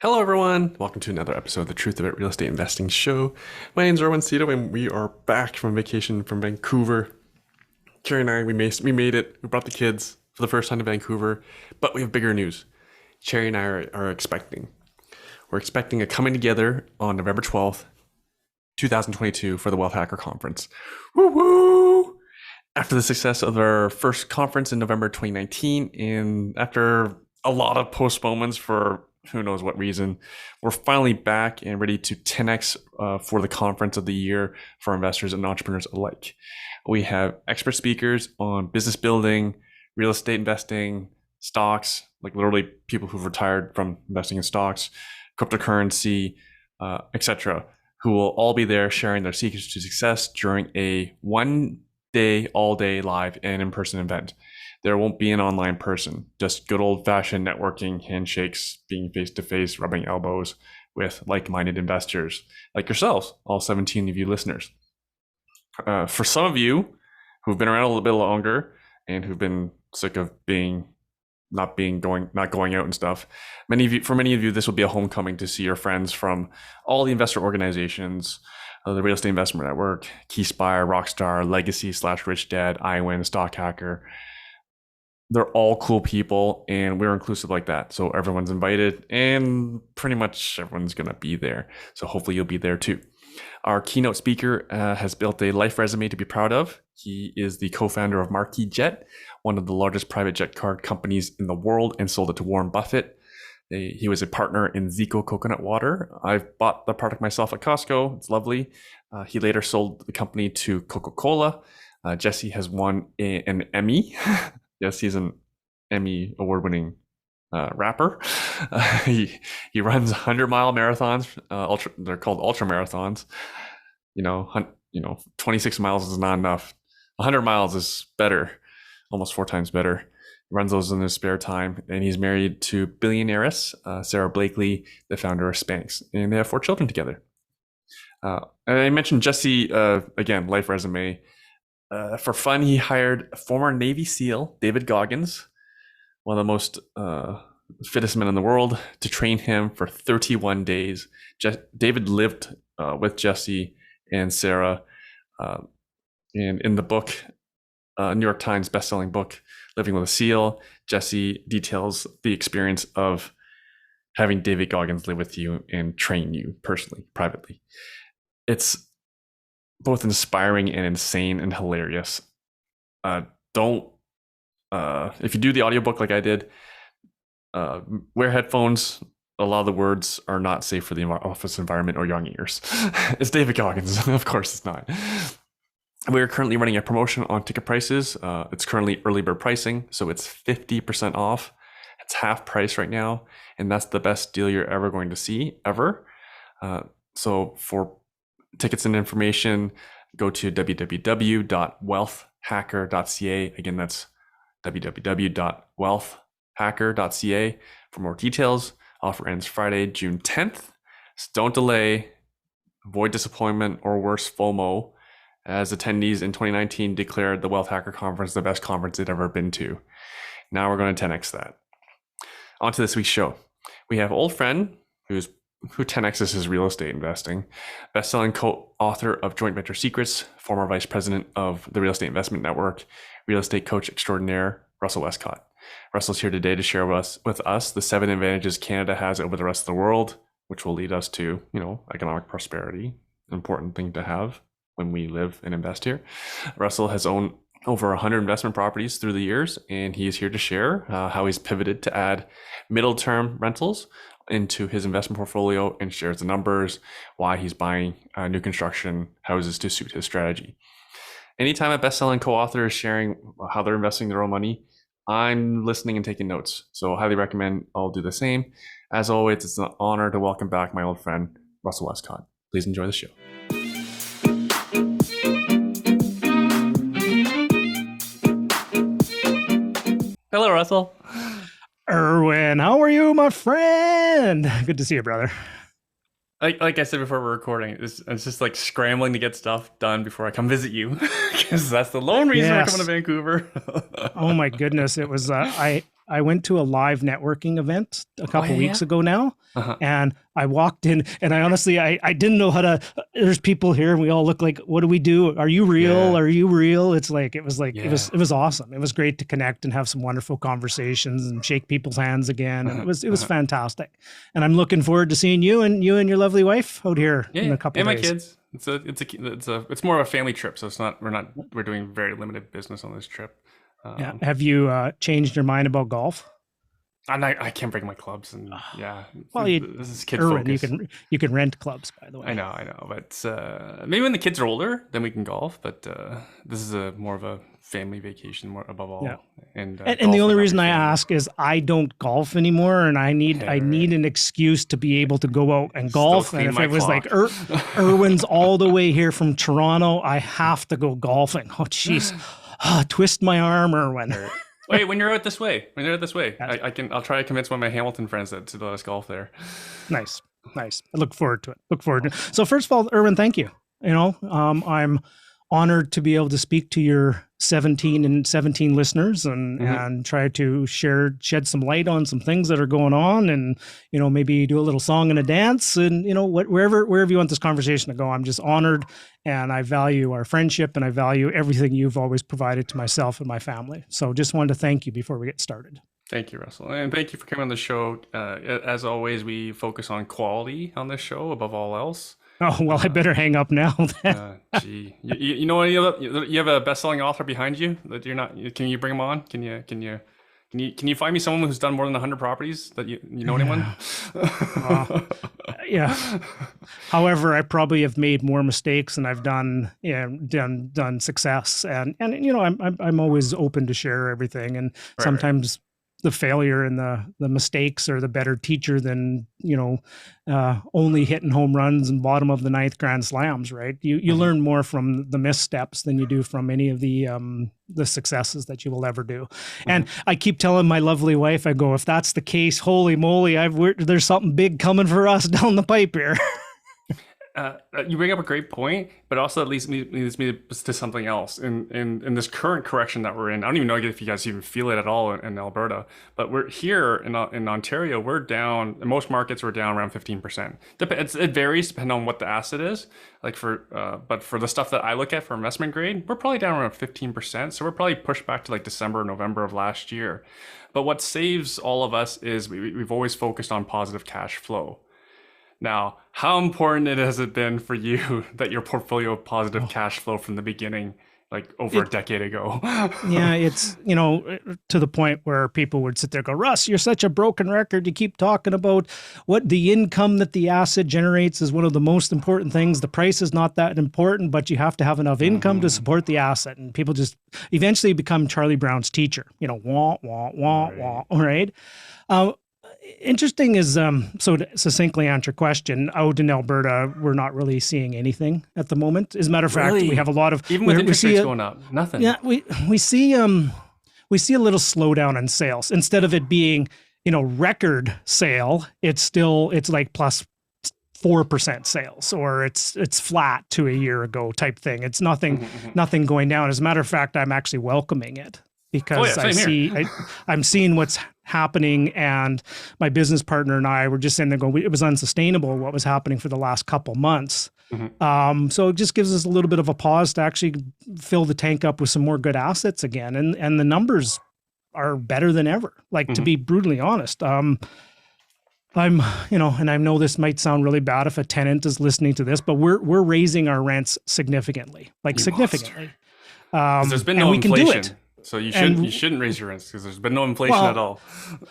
Hello, everyone. Welcome to another episode of the Truth About Real Estate Investing Show. My name is Erwin Cito, and we are back from vacation from Vancouver. Carrie and I, we made it. We brought the kids for the first time to Vancouver, but we have bigger news. Cherry and I are expecting. We're expecting a coming together on November 12th, 2022 for the Wealth Hacker Conference. Woo woo! After the success of our first conference in November 2019, and after a lot of postponements for who knows what reason, we're finally back and ready to 10x for the conference of the year for investors and entrepreneurs alike. We have expert speakers on business building, real estate investing, stocks, like literally people who've retired from investing in stocks, cryptocurrency, etc., who will all be there sharing their secrets to success during a one-day, all-day live and in-person event. There won't be an online person, just good old-fashioned networking, handshakes, being face-to-face, rubbing elbows with like-minded investors like yourselves, all 17 of you listeners. For some of you who've been around a little bit longer and who've been sick of not going out and stuff, for many of you, this will be a homecoming to see your friends from all the investor organizations, the Real Estate Investment Network, Keyspire, Rockstar, Legacy / Rich Dad, iWin, Stock Hacker. They're all cool people, and we're inclusive like that. So everyone's invited, and pretty much everyone's going to be there. So hopefully you'll be there too. Our keynote speaker has built a life resume to be proud of. He is the co-founder of Marquis Jet, one of the largest private jet card companies in the world, and sold it to Warren Buffett. He was a partner in Zico Coconut Water. I've bought the product myself at Costco. It's lovely. He later sold the company to Coca-Cola. Jesse has won an Emmy. Yes, he's an Emmy award-winning rapper. He runs 100-mile marathons. They're called ultra marathons. 26 miles is not enough. 100 miles is better, almost 4 times better. He runs those in his spare time, and he's married to billionaires Sarah Blakely, the founder of Spanx, and they have 4 children together. And I mentioned Jesse again, life resume. For fun, he hired former Navy SEAL David Goggins, one of the most fittest men in the world, to train him for 31 days. David lived with Jesse and Sarah. And in the book, New York Times bestselling book, Living with a SEAL, Jesse details the experience of having David Goggins live with you and train you personally, privately. It's both inspiring and insane and hilarious. If you do the audiobook like I did, wear headphones. A lot of the words are not safe for the office environment or young ears. It's David Goggins. Of course it's not. We're currently running a promotion on ticket prices. It's currently early bird pricing, so it's 50% off. It's half price right now, and that's the best deal you're ever going to see, ever. So for tickets and information, go to www.wealthhacker.ca. Again, that's www.wealthhacker.ca for more details. Offer ends Friday, June 10th. So don't delay. Avoid disappointment or worse, FOMO, as attendees in 2019 declared the Wealth Hacker Conference the best conference they'd ever been to. Now we're going to 10x that. On to this week's show. We have old friend who 10x's his real estate investing, best-selling co-author of Joint Venture Secrets, former vice president of the Real Estate Investment Network, real estate coach extraordinaire, Russell Westcott. Russell's here today to share with us the 7 advantages Canada has over the rest of the world, which will lead us to, economic prosperity, an important thing to have when we live and invest here. Russell has owned over 100 investment properties through the years, and he is here to share how he's pivoted to add middle-term rentals into his investment portfolio and shares the numbers, why he's buying new construction houses to suit his strategy. Anytime a best-selling co-author is sharing how they're investing their own money, I'm listening and taking notes. So I highly recommend I'll do the same. As always, it's an honor to welcome back my old friend, Russell Westcott. Please enjoy the show. Hello, Russell. Erwin, how are you, my friend? Good to see you, brother. Like I said before we're recording, it's just like scrambling to get stuff done before I come visit you, because that's the lone reason we're coming to Vancouver. Oh my goodness, it was I I went to a live networking event a couple yeah? weeks ago now, Uh-huh. and I walked in, and I honestly, I didn't know how to. There's people here, and we all look like, what do we do? Are you real? Yeah. Are you real? It's like it was Yeah. it was awesome. It was great to connect and have some wonderful conversations and shake people's hands again. And it was fantastic. And I'm looking forward to seeing you and your lovely wife out here in a couple and days. my kids. It's more of a family trip, so we're doing very limited business on this trip. Yeah. Have you changed your mind about golf? And I can't bring my clubs, and yeah. Well, this is kid Erwin, focus. you can rent clubs, by the way. I know, but maybe when the kids are older, then we can golf. But this is more of a family vacation, more above all. Yeah. And the only reason I ask is I don't golf anymore, and I need an excuse to be able to go out and golf. And if it was like Erwin's all the way here from Toronto, I have to go golfing. Oh, jeez. Twist my arm, Erwin. Wait, when you're out this way, I'll try to convince one of my Hamilton friends to let us golf there. Nice. I look forward to it. So first of all, Erwin, thank you. I'm honored to be able to speak to your 17 listeners and try to shed some light on some things that are going on, and maybe do a little song and a dance, and wherever you want this conversation to go. I'm just honored, and I value our friendship, and I value everything you've always provided to myself and my family. So just wanted to thank you before we get started. Thank you, Russell, and thank you for coming on the show. As always, we focus on quality on this show above all else. Oh, well, I better hang up now. Gee, you know, you have a best-selling author behind you that you're not. Can you bring him on? Can you find me someone who's done more than 100 properties that you know anyone? Yeah. However, I probably have made more mistakes than I've done success, and I'm always open to share everything, and sometimes the failure and the mistakes are the better teacher than only hitting home runs and bottom of the ninth grand slams, right? You learn more from the missteps than you do from any of the successes that you will ever do. And I keep telling my lovely wife, I go, if that's the case, holy moly, there's something big coming for us down the pipe here. You bring up a great point, but also it leads me to something else. In this current correction that we're in, I don't even know if you guys even feel it at all in Alberta, but we're here in Ontario, we're down, in most markets we're down around 15%. It varies depending on what the asset is. But for the stuff that I look at for investment grade, we're probably down around 15%. So we're probably pushed back to like December, November of last year. But what saves all of us is we've always focused on positive cash flow. Now, how important has it been for you that your portfolio of positive cash flow from the beginning, like over a decade ago? Yeah, it's, to the point where people would sit there and go, Russ, you're such a broken record. You keep talking about what the income that the asset generates is one of the most important things. The price is not that important, but you have to have enough income to support the asset. And people just eventually become Charlie Brown's teacher, wah, wah, wah, wah, right? Interesting is, so to succinctly answer your question, out in Alberta, we're not really seeing anything at the moment. As a matter of fact, we have a lot of... Even with interest rates going up, nothing. Yeah, we see a little slowdown in sales. Instead of it being, record sale, it's like plus 4% sales, or it's flat to a year ago type thing. It's nothing going down. As a matter of fact, I'm actually welcoming it. Because I'm seeing what's happening, and my business partner and I were just sitting there going, it was unsustainable what was happening for the last couple months. So it just gives us a little bit of a pause to actually fill the tank up with some more good assets again, and the numbers are better than ever. Like to be brutally honest, I'm, and I know this might sound really bad if a tenant is listening to this, but we're raising our rents significantly, significantly. There's been no inflation. So you shouldn't raise your rents because there's been no inflation at all.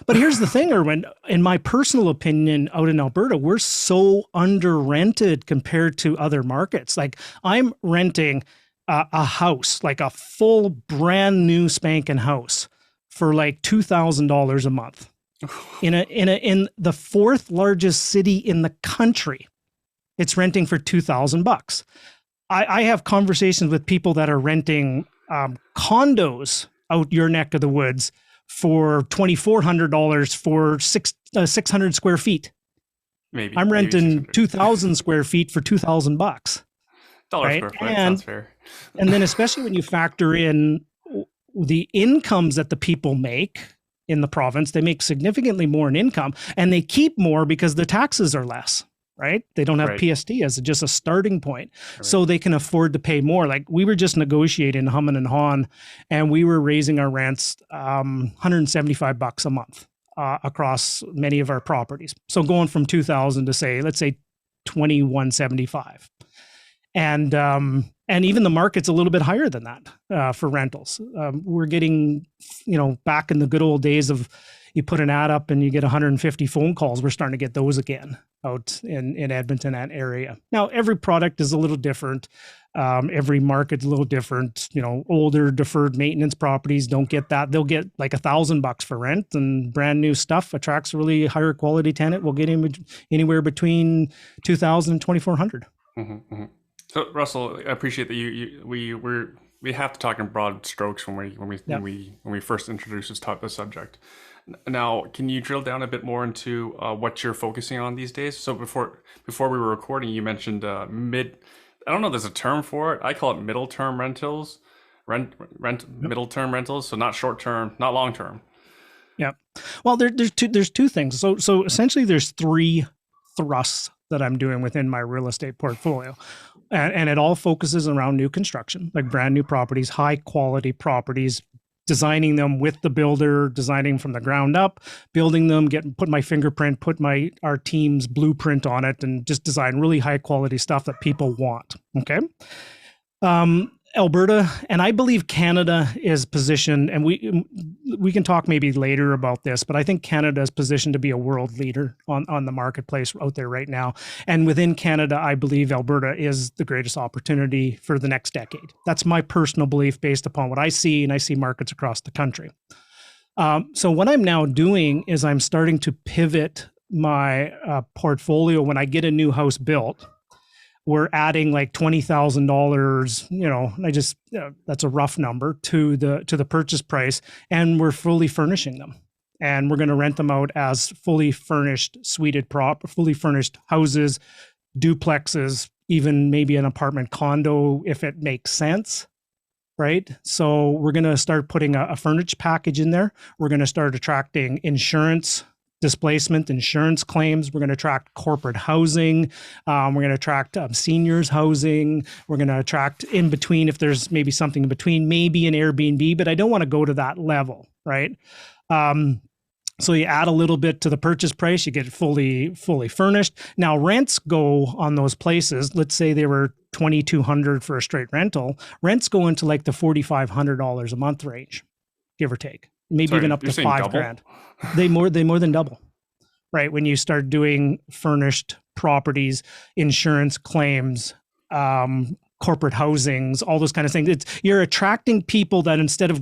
But here's the thing, Erwin, in my personal opinion, out in Alberta, we're so under rented compared to other markets. Like I'm renting a house, like a full brand new spanking house for like $2,000 a month in the fourth largest city in the country. It's renting for $2,000. I have conversations with people that are renting condos out your neck of the woods for $2,400 for 600 square feet. Maybe I'm renting 2,000 square feet for $2,000. Right? Square foot, sounds fair. And then especially when you factor in the incomes that the people make, in the province. They make significantly more in income, and they keep more because the taxes are less, right? They don't have Right. PST as just a starting point. Right. So they can afford to pay more. Like we were just negotiating Hummin and Hawn, and we were raising our rents $175 a month across many of our properties. So going from 2,000 to say, let's say 2,175. And even the market's a little bit higher than that for rentals. We're getting, back in the good old days of you put an ad up and you get 150 phone calls. We're starting to get those again out in Edmonton, that area. Now, every product is a little different. Every market's a little different. Older deferred maintenance properties don't get that. They'll get like $1,000 for rent, and brand new stuff attracts a really higher quality tenant. We'll get anywhere between 2,000 and 2,400. Mm-hmm, mm-hmm. So Russell, I appreciate that we have to talk in broad strokes when we first introduced this subject. Now, can you drill down a bit more into what you're focusing on these days? So before we were recording, you mentioned I don't know if there's a term for it. I call it middle term rentals, middle term rentals. So not short term, not long term. Yeah. Well, there's two things. So essentially there's three thrusts that I'm doing within my real estate portfolio. And it all focuses around new construction, like brand new properties, high quality properties, designing them with the builder, designing from the ground up, building them, put my fingerprint, put our team's blueprint on it, and just design really high quality stuff that people want. Okay. Alberta, and I believe Canada is positioned, and we can talk maybe later about this, but I think Canada is positioned to be a world leader on the marketplace out there right now. And within Canada, I believe Alberta is the greatest opportunity for the next decade. That's my personal belief based upon what I see, and I see markets across the country. So what I'm now doing is I'm starting to pivot my portfolio. When I get a new house built, we're adding like $20,000, that's a rough number, to the purchase price, and we're fully furnishing them. And we're going to rent them out as fully furnished, fully furnished houses, duplexes, even maybe an apartment condo if it makes sense. Right. So we're going to start putting a furniture package in there. We're going to start attracting insurance displacement, insurance claims. We're going to attract corporate housing. We're going to attract seniors housing. We're going to attract in between, if there's maybe something in between, maybe an Airbnb, but I don't want to go to that level, right? So you add a little bit to the purchase price, you get it fully furnished. Now rents go on those places. Let's say they were $2,200 for a straight rental. Rents go into like the $4,500 a month range, give or take. Maybe even up to $5,000. They more than double, right? When you start doing furnished properties, insurance claims, corporate housings, all those kind of things. You're attracting people that instead of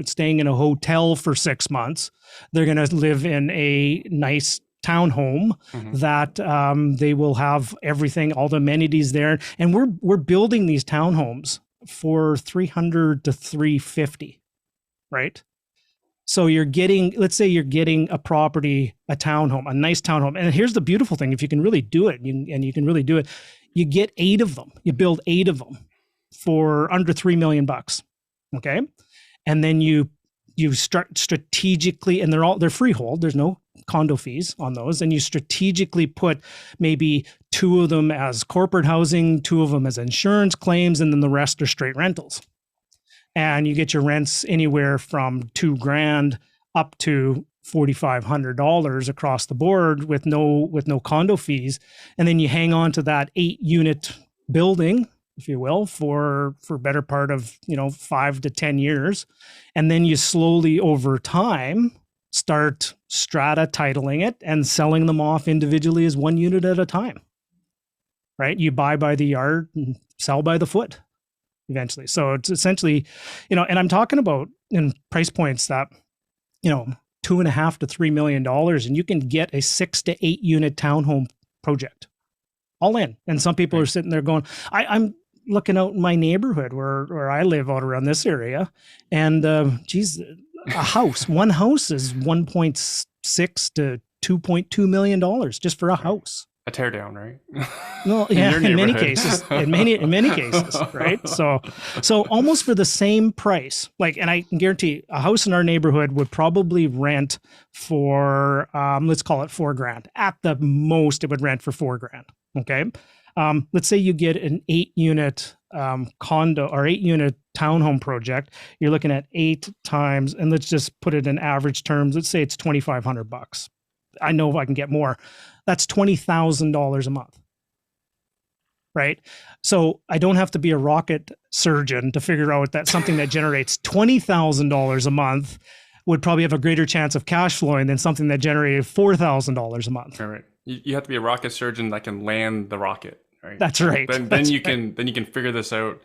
staying in a hotel for 6 months, they're going to live in a nice townhome that they will have everything, all the amenities there. And we're building these townhomes for $300 to $350, right? So let's say you're getting a property, a townhome, a nice townhome. And here's the beautiful thing. If you can really do it, and you can really do it, you get 8 of them. You build 8 of them for under $3 million. Okay. And then you start strategically, and they're freehold. There's no condo fees on those. And you strategically put maybe 2 of them as corporate housing, 2 of them as insurance claims, and then the rest are straight rentals. And you get your rents anywhere from $2,000 up to $4,500 across the board with no condo fees. And then you hang on to that 8-unit building, if you will, for better part of 5 to 10 years. And then you slowly over time start strata titling it and selling them off individually as 1 unit at a time. Right? You buy by the yard and sell by the foot eventually. So it's essentially, and I'm talking about in price points that, $2.5 to $3 million, and you can get a 6 to 8 unit townhome project all in. And some people are sitting there going, I'm looking out in my neighborhood where I live out around this area, and one house is $1.6 to $2.2 million just for a house. a teardown, right? No, In yeah, your in many neighborhood. cases, in many cases, right? So almost for the same price, like, and I can guarantee a house in our neighborhood would probably rent for, let's call it $4,000 at the most. It would rent for $4,000. Okay, let's say you get an 8-unit condo or 8-unit townhome project. You're looking at 8 times, and let's just put it in average terms. Let's say it's $2,500. I know I can get more. That's $20,000 a month. Right. So I don't have to be a rocket surgeon to figure out that something that generates $20,000 a month would probably have a greater chance of cash flowing than something that generated $4,000 a month. All right. You have to be a rocket surgeon that can land the rocket, right? That's right. Then That's you right. can figure this out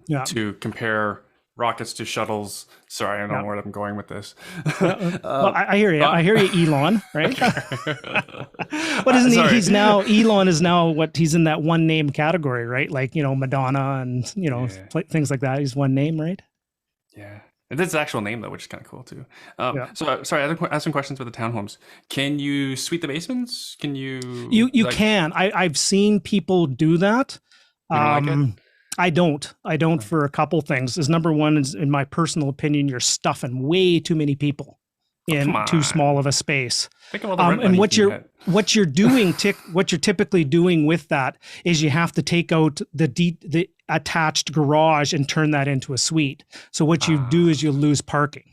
Yeah. to compare rockets to shuttles. Sorry, I don't know where I'm going with this. Well, I hear you. I hear you, Elon. Right. What isn't he? Sorry. He's now Elon is now what he's in that one name category, right? Like, Madonna and things like that. He's one name, right? Yeah. It is his actual name though, which is kind of cool too. Yeah. So sorry, I have some questions for the townhomes. Can you suite the basements? Can you? You can. I've seen people do that. You don't like it? I don't for a couple things. Is number one is, in my personal opinion, you're stuffing way too many people in come too on. small of a space. Think of all the rent And money what you you're can what you're doing what you're typically doing with that is you have to take out the attached garage and turn that into a suite. So what you do is you lose parking.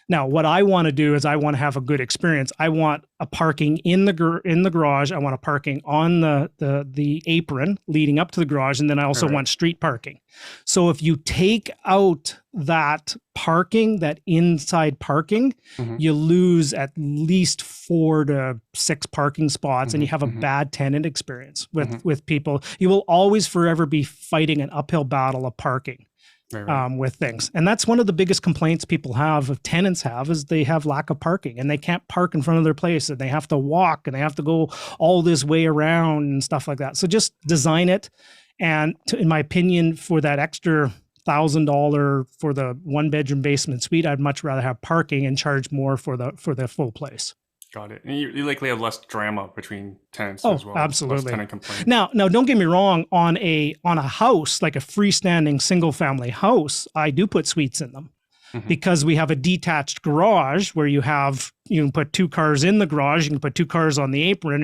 Now, what I want to do is I want to have a good experience. I want a parking in the garage. I want a parking on the apron leading up to the garage, and then I also Right. want street parking. So if you take out that parking, that inside parking, Mhm. you lose at least 4 to 6 parking spots, and you have a mhm. bad tenant experience with Mhm. with people. You will always forever be fighting an uphill battle of parking. Right. With things. And that's one of the biggest complaints people have, of tenants have, is they have lack of parking and they can't park in front of their place, and they have to walk and they have to go all this way around and stuff like that. So just design it. And in my opinion, for that extra $1,000 for the 1-bedroom basement suite, I'd much rather have parking and charge more for the full place. Got it. And you likely have less drama between tenants Oh, as well. absolutely. Less tenant complaints. Now, don't get me wrong. On a house, like a freestanding single family house, I do put suites in them, Mhm. because we have a detached garage where you can put 2 cars in the garage, you can put 2 cars on the apron,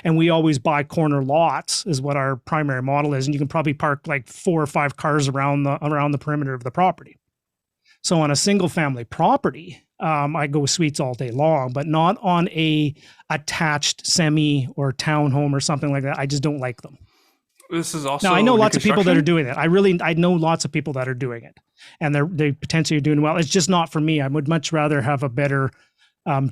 and we always buy corner lots is what our primary model is, and you can probably park like 4 or 5 cars around the perimeter of the property. So on a single family property, I go with suites all day long, but not on a attached semi or townhome or something like that. I just don't like them. This is also Now, I know new lots of people that are construction? doing it. I know lots of people that are doing it, and they potentially are doing well. It's just not for me. I would much rather have a better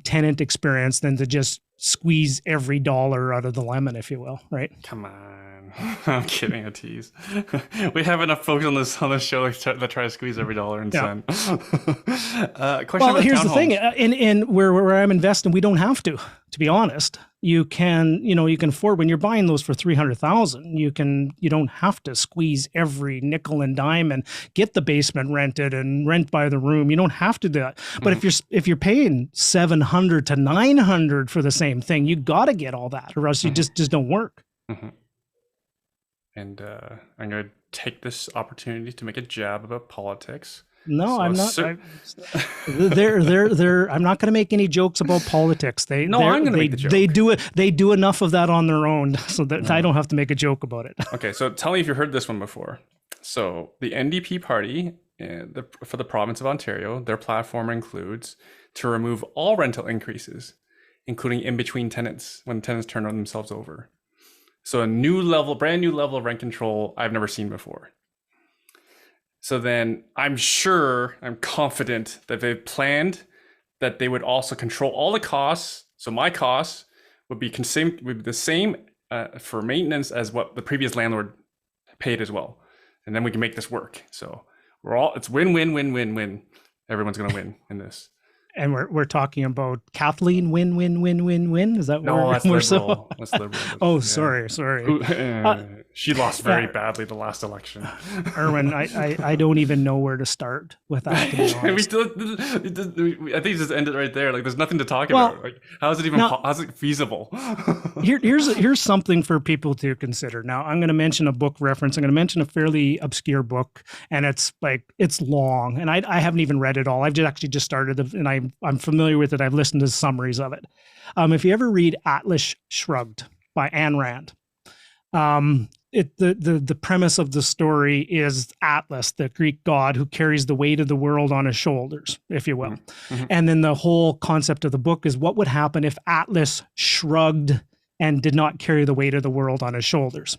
tenant experience than to just squeeze every dollar out of the lemon, if you will, right? Come on. I'm kidding, a tease. We have enough folks on this show that try to squeeze every dollar and Yeah. cent. Question Well, about here's the thing. townhomes. In where I'm investing, we don't have to be honest. You can afford, when you're buying those for 300,000, you don't have to squeeze every nickel and dime and get the basement rented and rent by the room. You don't have to do that. But if you're paying 700 to 900 for the same thing, you got to get all that, or else you just don't work. Mhm. And I'm going to take this opportunity to make a jab about politics. No, So I'm not. cer- I'm not going to make any jokes about politics. No, I'm gonna make the joke. They do enough of that on their own, so that I don't have to make a joke about it. Okay, so tell me if you heard this one before. So the NDP party for the province of Ontario, their platform includes to remove all rental increases, including in between tenants when tenants turn on themselves over. So a brand new level of rent control I've never seen before. So then I'm confident that they've planned that they would also control all the costs. So my costs would be the same for maintenance as what the previous landlord paid as well. And then we can make this work. So it's win, win, win, win, win. Everyone's going to win in this. And we're talking about Kathleen win. Is that No, where that's we're liberal. That's liberal. Oh, Yeah. sorry. Who- She lost very badly the last election. Erwin, I don't even know where to start with that, to be honest. I think just end it right there. Like, there's nothing to talk about. Like, how is it even? How's it feasible? Here's something for people to consider. Now, I'm going to mention a book reference. I'm going to mention a fairly obscure book, and it's long, and I haven't even read it all. I've actually just started, and I'm familiar with it. I've listened to summaries of it. If you ever read Atlas Shrugged by Ayn Rand, the premise of the story is Atlas, the Greek god who carries the weight of the world on his shoulders, if you will. Mm-hmm. And then the whole concept of the book is what would happen if Atlas shrugged and did not carry the weight of the world on his shoulders.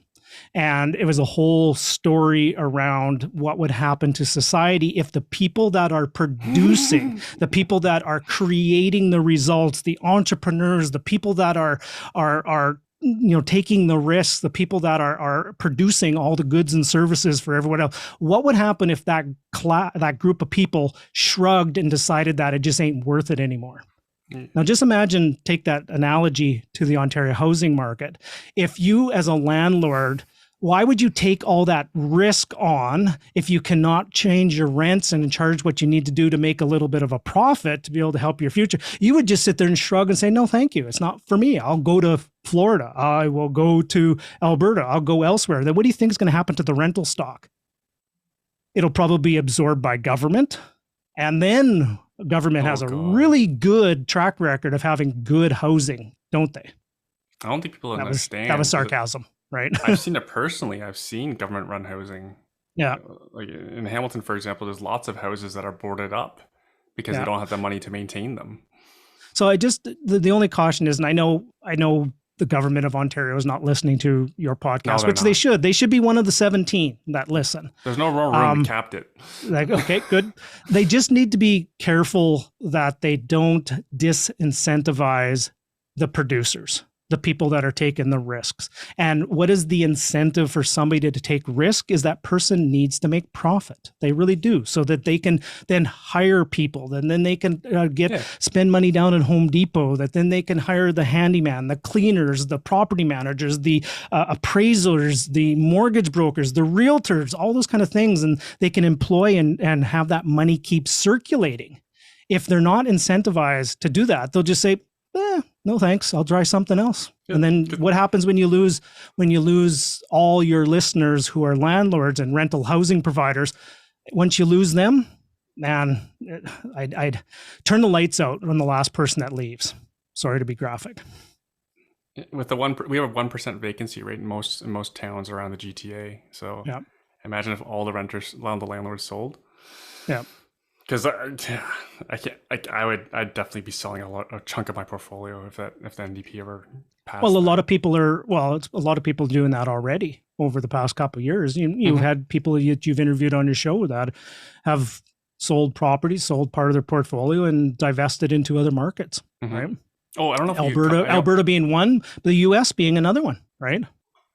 And it was a whole story around what would happen to society if the people that are producing, the people that are creating the results, the entrepreneurs, the people that are taking the risks, the people that are producing all the goods and services for everyone else. What would happen if that group of people shrugged and decided that it just ain't worth it anymore? Now, just imagine, take that analogy to the Ontario housing market. If you, as a landlord, why would you take all that risk on if you cannot change your rents and charge what you need to do to make a little bit of a profit to be able to help your future? You would just sit there and shrug and say, no, thank you. It's not for me. I'll go to Florida. I will go to Alberta. I'll go elsewhere. Then what do you think is going to happen to the rental stock? It'll probably be absorbed by government. And then government has a really good track record of having good housing, don't they? I don't think people understand. That was sarcasm. Right. I've seen it personally. I've seen government run housing. Yeah. Like in Hamilton, for example, there's lots of houses that are boarded up because they don't have the money to maintain them. So the only caution is, and I know the government of Ontario is not listening to your podcast, which they should. They should be one of the 17 that listen. There's no room to cap it. Okay, good. They just need to be careful that they don't disincentivize the producers, the people that are taking the risks. And what is the incentive for somebody to take risk is that person needs to make profit. They really do, so that they can then hire people, and then they can spend money down at Home Depot, that then they can hire the handyman, the cleaners, the property managers, the appraisers, the mortgage brokers, the realtors, all those kind of things. And they can employ and have that money keep circulating. If they're not incentivized to do that, they'll just say, no thanks, I'll try something else. Yeah, and then what happens when you lose all your listeners who are landlords and rental housing providers? Once you lose them, man, I'd turn the lights out on the last person that leaves. Sorry to be graphic. With we have a 1% vacancy rate in most towns around the GTA. So imagine if all the landlords sold. Yeah. Because I'd definitely be selling a chunk of my portfolio if the NDP ever passed. Well, a lot of people doing that already over the past couple of years. You've had people that you've interviewed on your show that have sold properties, sold part of their portfolio, and divested into other markets, right? Oh, I don't know if Alberta being one, the U.S. being another one, right?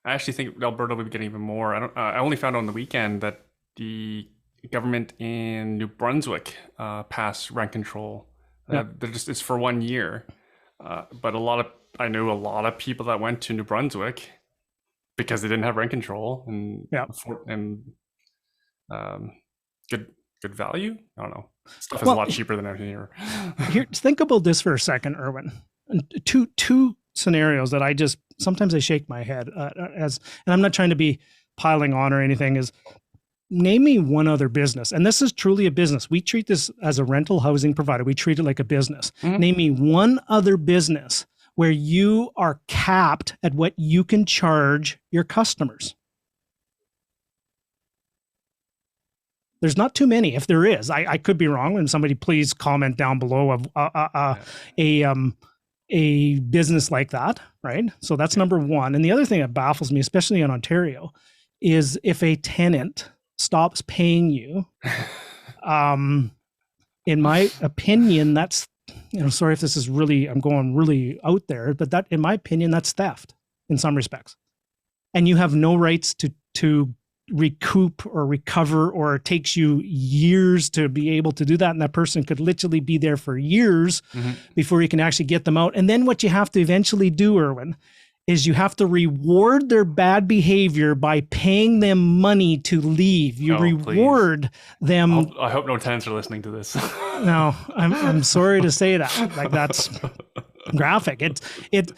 I actually think Alberta would be getting even more. I only found out on the weekend that the government in New Brunswick passed rent control. It's for 1 year, but I knew a lot of people that went to New Brunswick because they didn't have rent control and good value. I don't know. Stuff is a lot cheaper than out here. Think about this for a second, Erwin. Two scenarios that I shake my head and I'm not trying to be piling on or anything, is name me one other business, and this is truly a business. We treat this as a rental housing provider. We treat it like a business. Name me one other business where you are capped at what you can charge your customers. There's not too many. If there is, I could be wrong, and somebody please comment down below of a business like that, right? So that's number one. And the other thing that baffles me, especially in Ontario, is if a tenant stops paying you, in my opinion, that's, sorry if this is really, I'm going really out there, but that, in my opinion, that's theft in some respects. And you have no rights to recoup or recover, or it takes you years to be able to do that. And that person could literally be there for years before you can actually get them out. And then what you have to eventually do, Erwin, is you have to reward their bad behavior by paying them money to leave. You reward them. I hope no tenants are listening to this. No, I'm sorry to say that. Like, that's graphic.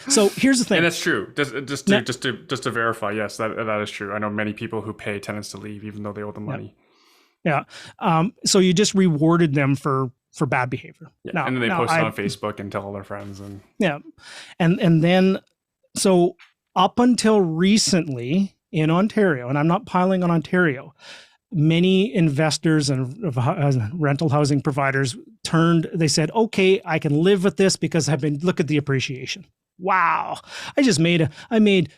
So here's the thing. And that's true. Just to verify, yes, that is true. I know many people who pay tenants to leave even though they owe them money. Yeah. So you just rewarded them for bad behavior. Yeah. Now, and then they post it on Facebook and tell all their friends. And yeah. And then, so up until recently in Ontario, and I'm not piling on Ontario, many investors and rental housing providers they said, okay, I can live with this because look at the appreciation. Wow. I made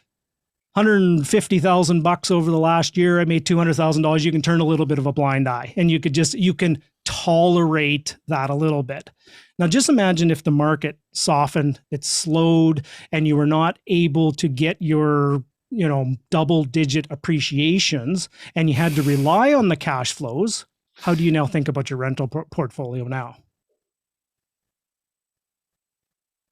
$150,000 over the last year. I made $200,000. You can turn a little bit of a blind eye, and you can tolerate that a little bit. Now, just imagine if the market softened, it slowed, and you were not able to get your, double-digit appreciations, and you had to rely on the cash flows. How do you now think about your rental portfolio now?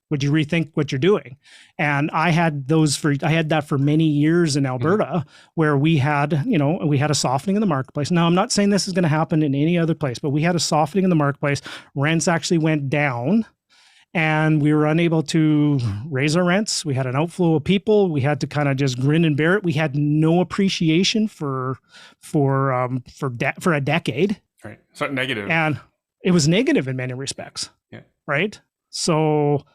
Would you rethink what you're doing? And I had that for many years in Alberta, where we had a softening in the marketplace. Now, I'm not saying this is going to happen in any other place, but we had a softening in the marketplace. Rents actually went down, and we were unable to raise our rents. We had an outflow of people. We had to kind of just grin and bear it. We had no appreciation for a decade. Right. So negative. And it was negative in many respects. Yeah. Right. So,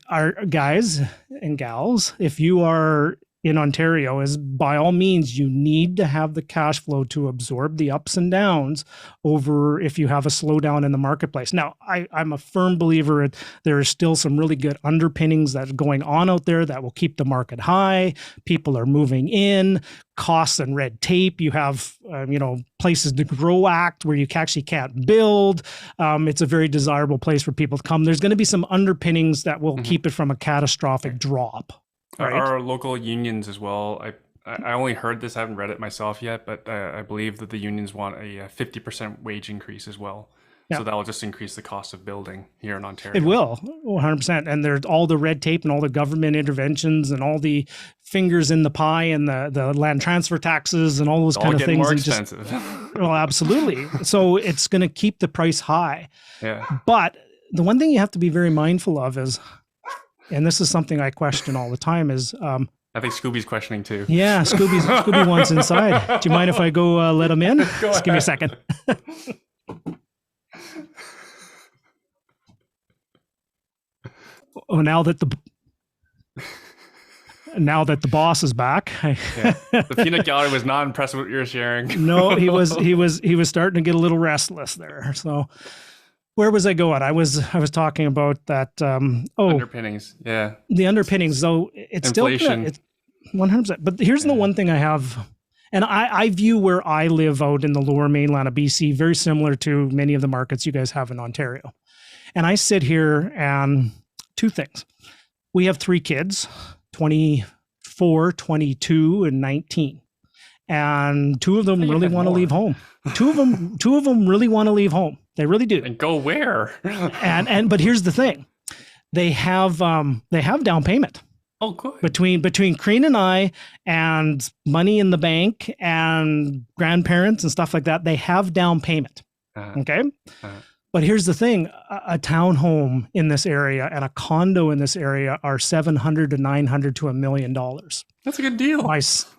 our guys and gals, if you are in Ontario, is by all means, you need to have the cash flow to absorb the ups and downs over if you have a slowdown in the marketplace. Now, I'm a firm believer there is still some really good underpinnings that are going on out there that will keep the market high. People are moving in, costs and red tape. You have, places to grow act where you actually can't build. It's a very desirable place for people to come. There's going to be some underpinnings that will keep it from a catastrophic drop. Right. Our local unions as well. I only heard this, I haven't read it myself yet, but I believe that the unions want a 50% wage increase as well. Yeah. So that will just increase the cost of building here in Ontario. It will, 100%. And there's all the red tape and all the government interventions and all the fingers in the pie and the land transfer taxes and all those kind of things. More expensive. Well, absolutely. So it's going to keep the price high. Yeah. But the one thing you have to be very mindful of is, and this is something I question all the time, is I think Scooby's questioning too. Yeah, Scooby wants inside. Do you mind if I go let him in? Just give me a second. Oh, now that the boss is back, the peanut gallery was not impressed with what you're sharing. No, he was starting to get a little restless there. So. Where was I going? I was talking about that. Underpinnings. Yeah. The underpinnings, though, it's inflation. It's 100%. But here's the one thing I have, and I view where I live out in the lower mainland of BC very similar to many of the markets you guys have in Ontario. And I sit here and two things. We have 3 kids, 24, 22, and 19. And 2 of them really want to leave home. Two of them really want to leave home. They really do. And go where? But here's the thing. They have down payment. Oh, good. Between Crean and I and money in the bank and grandparents and stuff like that, they have down payment. Okay? But here's the thing. A townhome in this area and a condo in this area are $700,000 to $900,000 to $1 million. That's a good deal.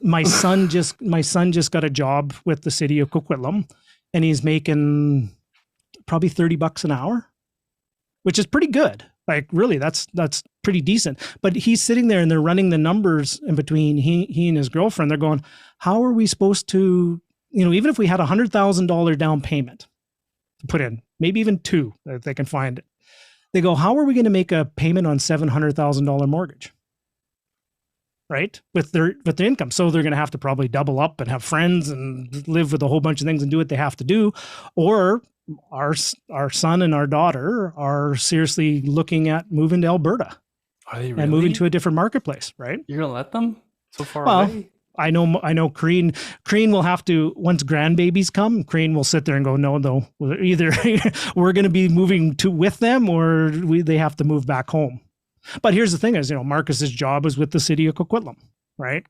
My son just got a job with the city of Coquitlam, and he's making probably $30 an hour, which is pretty good. Like, really, that's pretty decent. But he's sitting there and they're running the numbers in between he and his girlfriend. They're going, how are we supposed to, even if we had $100,000 down payment to put in, maybe even 2 if they can find it. They go, how are we going to make a payment on $700,000 mortgage? Right? With their income. So they're going to have to probably double up and have friends and live with a whole bunch of things and do what they have to do. Or our son and our daughter are seriously looking at moving to Alberta. Are they really? And moving to a different marketplace, right? You're going to let them so far away? I know Crean will have to, once grandbabies come, Crean will sit there and go, no, either we're going to be moving with them or they have to move back home. But here's the thing is, Marcus's job is with the city of Coquitlam, right?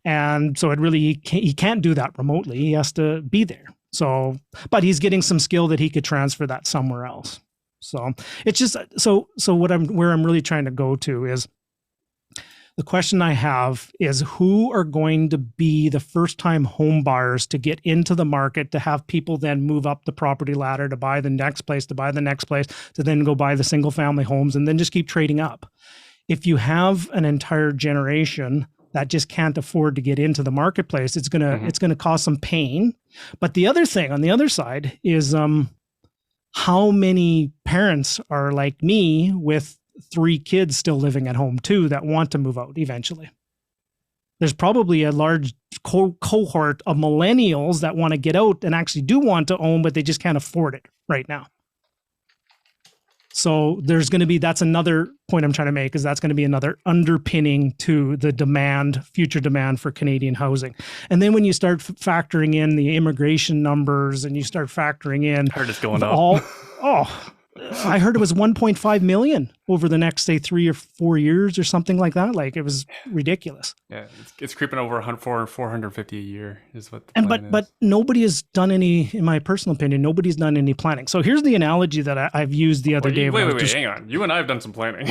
And so he can't do that remotely. He has to be there. So, but he's getting some skill that he could transfer that somewhere else. So it's just, so where I'm really trying to go to is, the question I have is, who are going to be the first time home buyers to get into the market, to have people then move up the property ladder to buy the next place, to then go buy the single family homes, and then just keep trading up. If you have an entire generation that just can't afford to get into the marketplace, it's gonna cause some pain. But the other thing on the other side is, how many parents are like me with 3 kids still living at home too that want to move out eventually? There's probably a large cohort of millennials that want to get out and actually do want to own, but they just can't afford it right now. So there's going to be, that's another point I'm trying to make, is that's going to be another underpinning to the future demand for Canadian housing. And then when you start factoring in the immigration numbers, and you start factoring in, I heard it's going up. I heard it was 1.5 million over the next, say, 3 or 4 years or something like that. Like, it was ridiculous. Yeah, it's creeping over 450 a year is what the plan is. But nobody has done any, in my personal opinion, nobody's done any planning. So here's the analogy that I've used the other day. Wait, hang on. You and I have done some planning.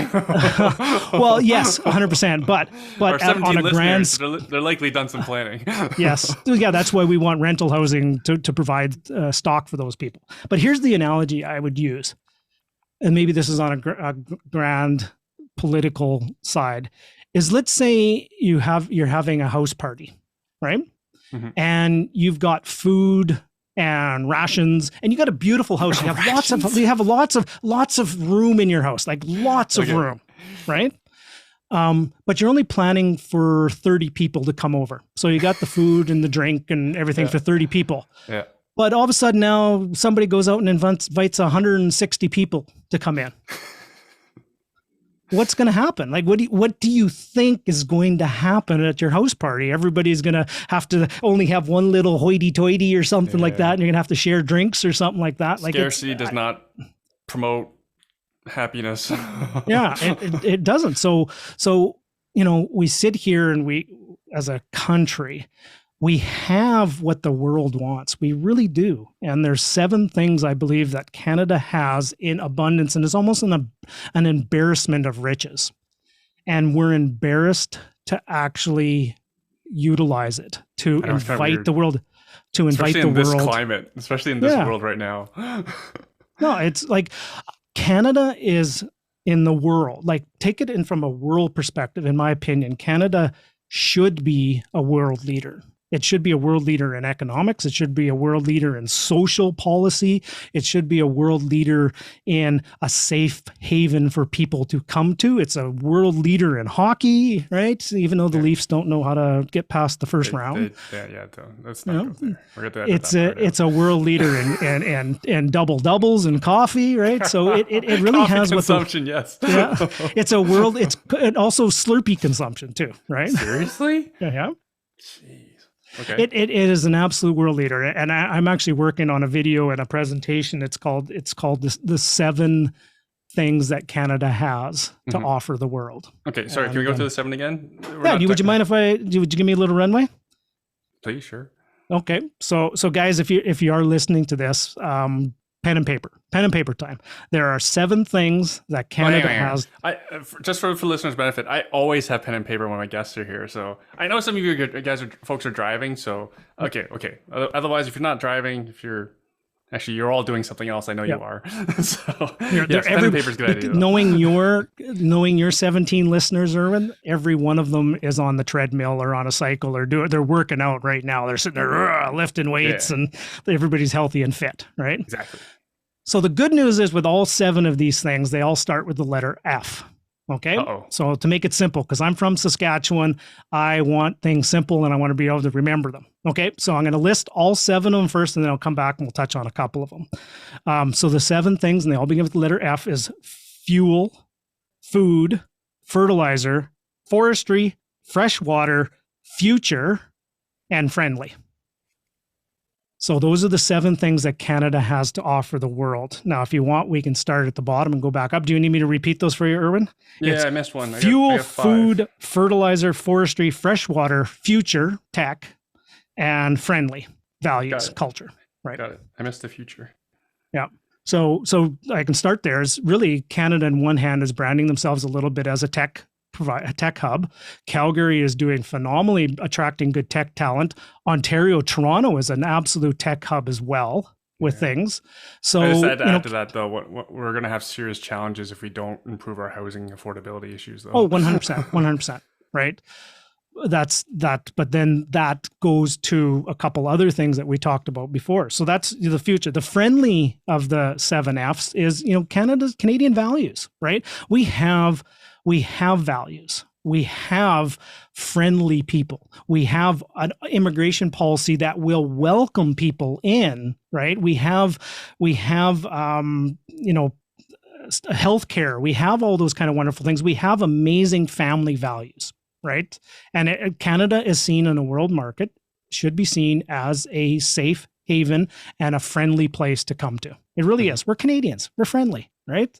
Well, yes, 100%. But on a grand, they're likely done some planning. Yes, yeah, that's why we want rental housing to provide stock for those people. But here's the analogy I would use, and maybe this is on a grand political side, is, let's say you're having a house party, right? Mm-hmm. And you've got food and rations, and you got a beautiful house. You have lots of room in your house, like lots of room, right? But you're only planning for 30 people to come over. So you got the food and the drink and everything for 30 people. Yeah. But all of a sudden now somebody goes out and invites 160 people to come in. What's going to happen? Like, what do you think is going to happen at your house party? Everybody's going to have to only have one little hoity-toity or something like that, and you're going to have to share drinks or something like that. Scarcity does not promote happiness. Yeah, it doesn't. So we sit here and we, as a country, we have what the world wants. We really do. And there's 7 things I believe that Canada has in abundance, and it's almost an embarrassment of riches. And we're embarrassed to actually utilize it, to invite the world, especially in this climate, especially in this world right now. No, it's like Canada is in the world. Like, take it in from a world perspective, in my opinion, Canada should be a world leader. It should be a world leader in economics. It should be a world leader in social policy. It should be a world leader in a safe haven for people to come to. It's a world leader in hockey, right? Even though the Leafs don't know how to get past the first round. Let's not go there. It's a world leader in double doubles and coffee, right? So it really coffee has consumption. Yes. Yeah, it's a world. It's also Slurpee consumption too, right? Seriously? Yeah. Jeez. Okay. It is an absolute world leader, and I'm actually working on a video and a presentation. It's called the 7 things that Canada has to offer the world. Okay, sorry. Can we go through the 7 again? Would you mind if would you give me a little runway? Please, sure. Okay, so guys, if you are listening to this, pen and paper time. There are 7 things that Canada has. Just for listeners' benefit, I always have pen and paper when my guests are here. So I know some of you folks are driving. So okay. Otherwise, if you're not driving, you're all doing something else. I know you are. So pen and paper's a good idea. Knowing your 17 listeners, Erwin, every one of them is on the treadmill or on a cycle or they're working out right now. They're sitting there lifting weights, and everybody's healthy and fit, right? Exactly. So the good news is, with all 7 of these things, they all start with the letter F. Okay. So to make it simple, because I'm from Saskatchewan, I want things simple and I want to be able to remember them. Okay. So I'm going to list all 7 of them first, and then I'll come back and we'll touch on a couple of them. So the 7 things, and they all begin with the letter F, is fuel, food, fertilizer, forestry, fresh water, future, and friendly. So those are the 7 things that Canada has to offer the world. Now, if you want, we can start at the bottom and go back up. Do you need me to repeat those for you, Erwin? Yeah, I missed one. Fuel, I got 5. food, fertilizer, forestry, freshwater, future, tech, and friendly values, culture. Right. Got it. I missed the future. Yeah. So I can start there. Is really Canada on one hand is branding themselves a little bit as a tech hub. Calgary is doing phenomenally, attracting good tech talent. Ontario, Toronto is an absolute tech hub as well with things. So I just had to add to that though, what we're going to have serious challenges if we don't improve our housing affordability issues though. Oh, 100%, 100%, right? That's that, but then that goes to a couple other things that we talked about before. So that's the future. The friendly of the 7 F's is, Canadian values, right? We have values. We have friendly people. We have an immigration policy that will welcome people in, right? We have healthcare. We have all those kind of wonderful things. We have amazing family values. Right. And Canada is seen in a world market, should be seen as a safe haven and a friendly place to come to. It really is. We're Canadians. We're friendly. Right.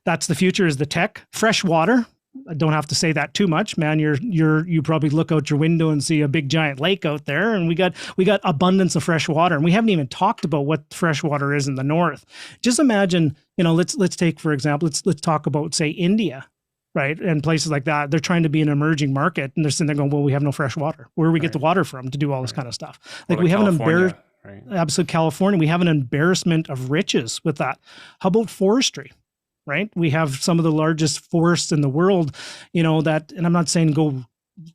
That's the future is the tech. Fresh water. I don't have to say that too much, man. You probably look out your window and see a big giant lake out there, and we got abundance of fresh water, and we haven't even talked about what fresh water is in the north. Just imagine, let's take, for example, let's talk about, say, India. Right. And places like that, they're trying to be an emerging market and they're sitting there going, well, we have no fresh water. Where do we get the water from to do all this kind of stuff? Like we have an embarrassment, absolute California. We have an embarrassment of riches with that. How about forestry? Right. We have some of the largest forests in the world, and I'm not saying go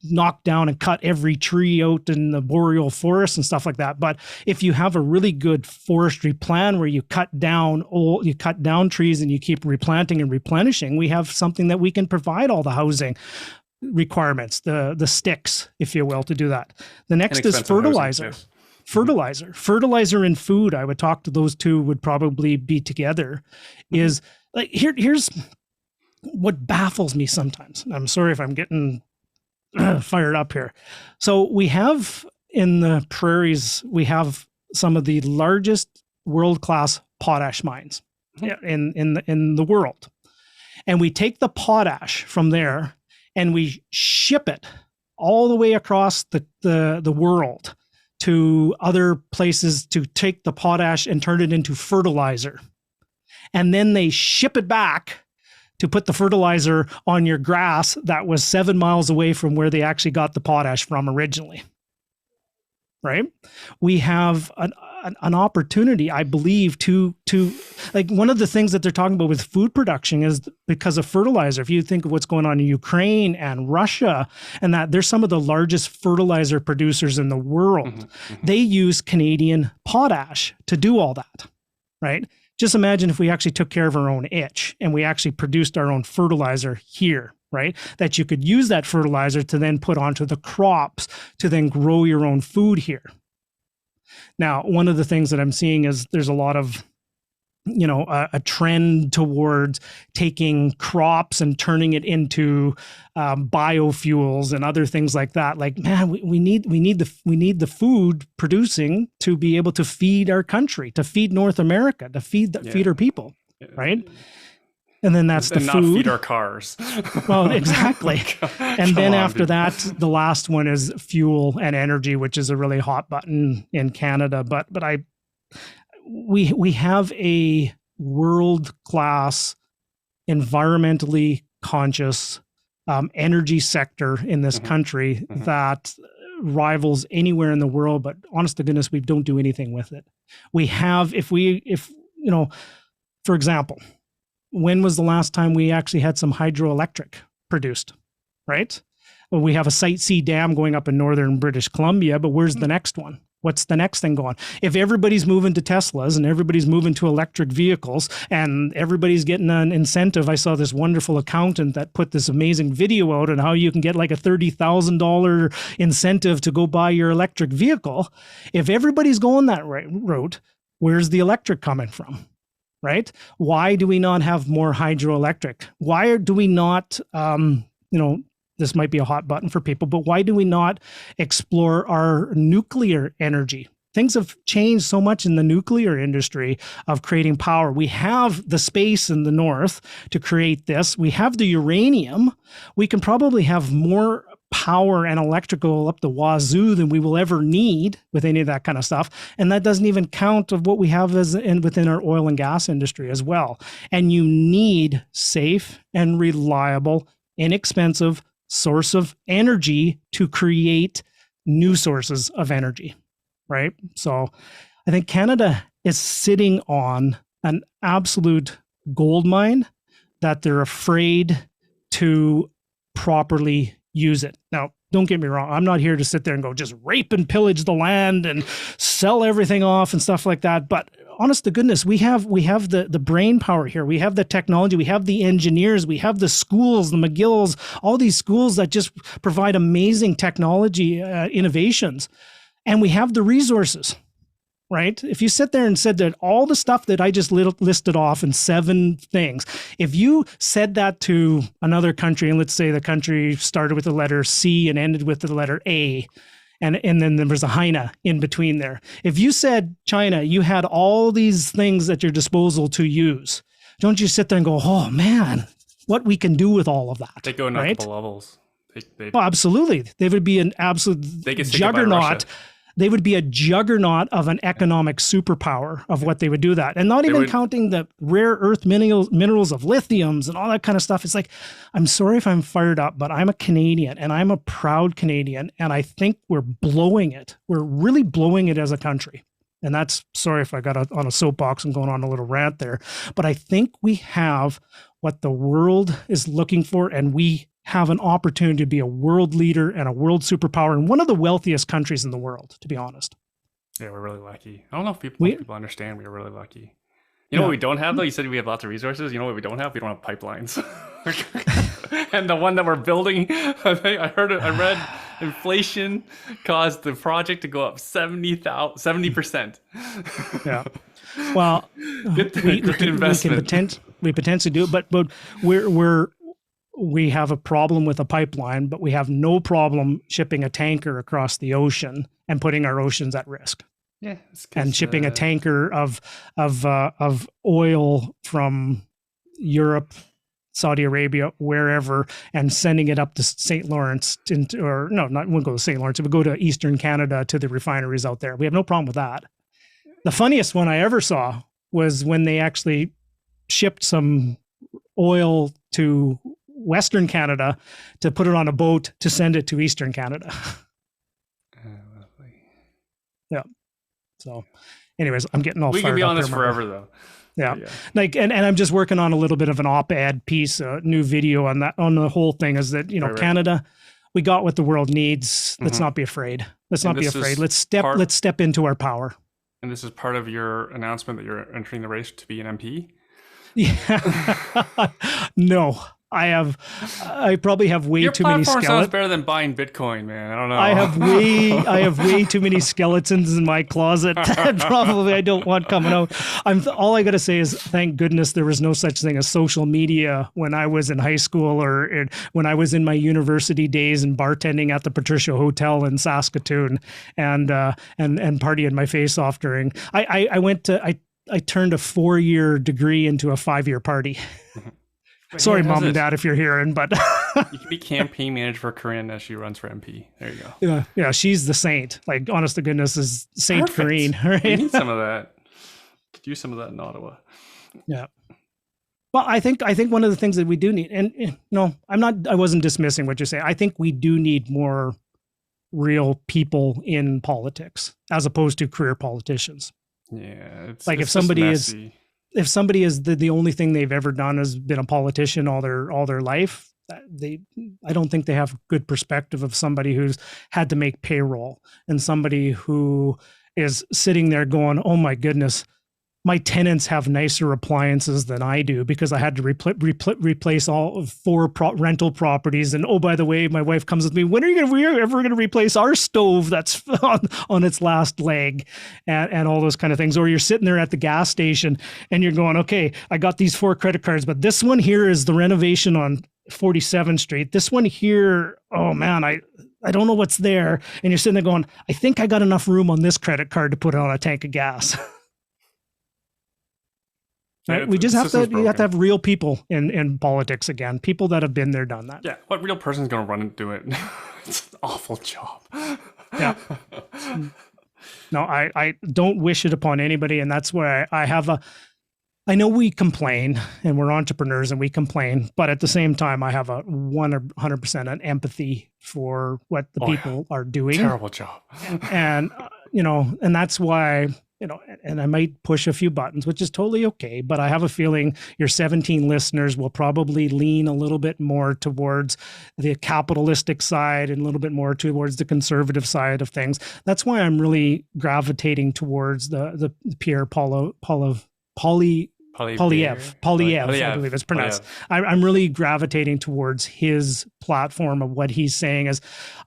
knock down and cut every tree out in the boreal forest and stuff like that. But if you have a really good forestry plan where you cut down trees and you keep replanting and replenishing, we have something that we can provide all the housing requirements, the sticks, if you will, to do that. The next is fertilizer. Fertilizer and food. I would talk to those two would probably be together. Is like here's what baffles me sometimes. I'm sorry if I'm getting fired up here. So we have in the prairies, we have some of the largest world-class potash mines in the world. And we take the potash from there and we ship it all the way across the world to other places to take the potash and turn it into fertilizer. And then they ship it back to put the fertilizer on your grass that was 7 miles away from where they actually got the potash from originally. Right? We have an opportunity, I believe, to like one of the things that they're talking about with food production is because of fertilizer. If you think of what's going on in Ukraine and Russia, and that they're some of the largest fertilizer producers in the world, they use Canadian potash to do all that. Right? Just imagine if we actually took care of our own itch and we actually produced our own fertilizer here, right? That you could use that fertilizer to then put onto the crops to then grow your own food here. Now, one of the things that I'm seeing is there's a lot of, a trend towards taking crops and turning it into biofuels and other things like that. Like, man, we need the food producing to be able to feed our country, to feed North America, to feed our people, right? And then that's the food. Not feed our cars. Well, exactly. And then after that, the last one is fuel and energy, which is a really hot button in Canada. But we have a world-class, environmentally conscious energy sector in this country that rivals anywhere in the world. But honest to goodness, we don't do anything with it. We have, for example, when was the last time we actually had some hydroelectric produced, right? Well, we have a Site C dam going up in northern British Columbia, but where's the next one? What's the next thing going? If everybody's moving to Teslas and everybody's moving to electric vehicles and everybody's getting an incentive, I saw this wonderful accountant that put this amazing video out on how you can get like a $30,000 incentive to go buy your electric vehicle. If everybody's going that route, where's the electric coming from? Right? Why do we not have more hydroelectric? Why do we not, this might be a hot button for people, but why do we not explore our nuclear energy things have changed so much in the nuclear industry of creating power. We have the space in the north to create this. We have the uranium. We can probably have more power and electrical up the wazoo than we will ever need with any of that kind of stuff. And that doesn't even count of what we have within our oil and gas industry as well. And you need safe and reliable, inexpensive source of energy to create new sources of energy. Right. So I think Canada is sitting on an absolute gold mine that they're afraid to properly use it. Now, don't get me wrong. I'm not here to sit there and go just rape and pillage the land and sell everything off and stuff like that. But honest to goodness, we have the brain power here. We have the technology. We have the engineers. We have the schools, the McGill's, all these schools that just provide amazing technology innovations. And we have the resources, right? If you sit there and said that all the stuff that I just listed off in 7 things, if you said that to another country, and let's say the country started with the letter C and ended with the letter A, and then there was a Heine in between there. If you said China, you had all these things at your disposal to use, don't you sit there and go, oh man, what we can do with all of that? They go in multiple levels. Oh, absolutely. They would be an absolute juggernaut. They would be a juggernaut of an economic superpower of what they would do that. And not even counting the rare earth minerals of lithiums and all that kind of stuff. It's like, I'm sorry if I'm fired up, but I'm a Canadian and I'm a proud Canadian. And I think we're blowing it. We're really blowing it as a country. And that's, sorry if I got on a soapbox and going on a little rant there, but I think we have what the world is looking for, and we have an opportunity to be a world leader and a world superpower and one of the wealthiest countries in the world, to be honest. Yeah, we're really lucky. I don't know if people understand we're really lucky. You know what we don't have, though? You said we have lots of resources. You know what we don't have? We don't have pipelines. And the one that we're building, I read inflation caused the project to go up 70%. Yeah. Well, we potentially do it, but we have a problem with a pipeline, but we have no problem shipping a tanker across the ocean and putting our oceans at risk. Yeah, and shipping a tanker of oil from Europe, Saudi Arabia, wherever, and sending it up to St. Lawrence, wouldn't go to St. Lawrence. It would go to Eastern Canada to the refineries out there. We have no problem with that. The funniest one I ever saw was when they actually shipped some oil to Western Canada to put it on a boat to send it to Eastern Canada. Yeah. So anyways, I'm getting all fired up. We can be on this forever though. Yeah. Like, and I'm just working on a little bit of an op-ed piece, a new video on that, on the whole thing is that, Canada, we got what the world needs. Let's not be afraid. Let's not be afraid. Let's step into our power. And this is part of your announcement that you're entering the race to be an MP? Yeah. No. I probably have way too many skeletons. Your platform sounds better than buying Bitcoin, man. I don't know. I have way too many skeletons in my closet that probably I don't want coming out. All I got to say is, thank goodness there was no such thing as social media when I was in high school or when I was in my university days and bartending at the Patricia Hotel in Saskatoon and partying my face off during. I turned a 4-year degree into a 5-year party. Sorry, Mom and Dad, if you're hearing, but you can be campaign manager for Corinne as she runs for MP. There you go. Yeah, she's the saint. Like, honest to goodness, is Saint Corinne. Right? We need some of that. Could use some of that in Ottawa. Yeah. Well, I think one of the things that we do need, and I wasn't dismissing what you're saying. I think we do need more real people in politics as opposed to career politicians. Yeah, if somebody is the only thing they've ever done has been a politician all their life, I don't think they have good perspective of somebody who's had to make payroll and somebody who is sitting there going, oh my goodness, my tenants have nicer appliances than I do because I had to replace all 4 rental properties. And oh, by the way, my wife comes with me. When are we ever going to replace our stove that's on its last leg, and all those kind of things? Or you're sitting there at the gas station and you're going, okay, I got these 4 credit cards, but this one here is the renovation on 47th Street. This one here, oh man, I don't know what's there. And you're sitting there going, I think I got enough room on this credit card to put on a tank of gas. Right? We just have to, you have to have real people in politics again, people that have been there, done that. Yeah. What real person's going to run and do it? It's an awful job. Yeah. No, I don't wish it upon anybody. And that's where I have I know we complain and we're entrepreneurs and we complain, but at the same time, I have a 100% an empathy for what the people are doing. Terrible job. And, and that's why, and I might push a few buttons, which is totally okay. But I have a feeling your 17 listeners will probably lean a little bit more towards the capitalistic side and a little bit more towards the conservative side of things. That's why I'm really gravitating towards the Pierre Poilievre, I believe it's pronounced. I'm really gravitating towards his platform of what he's saying is,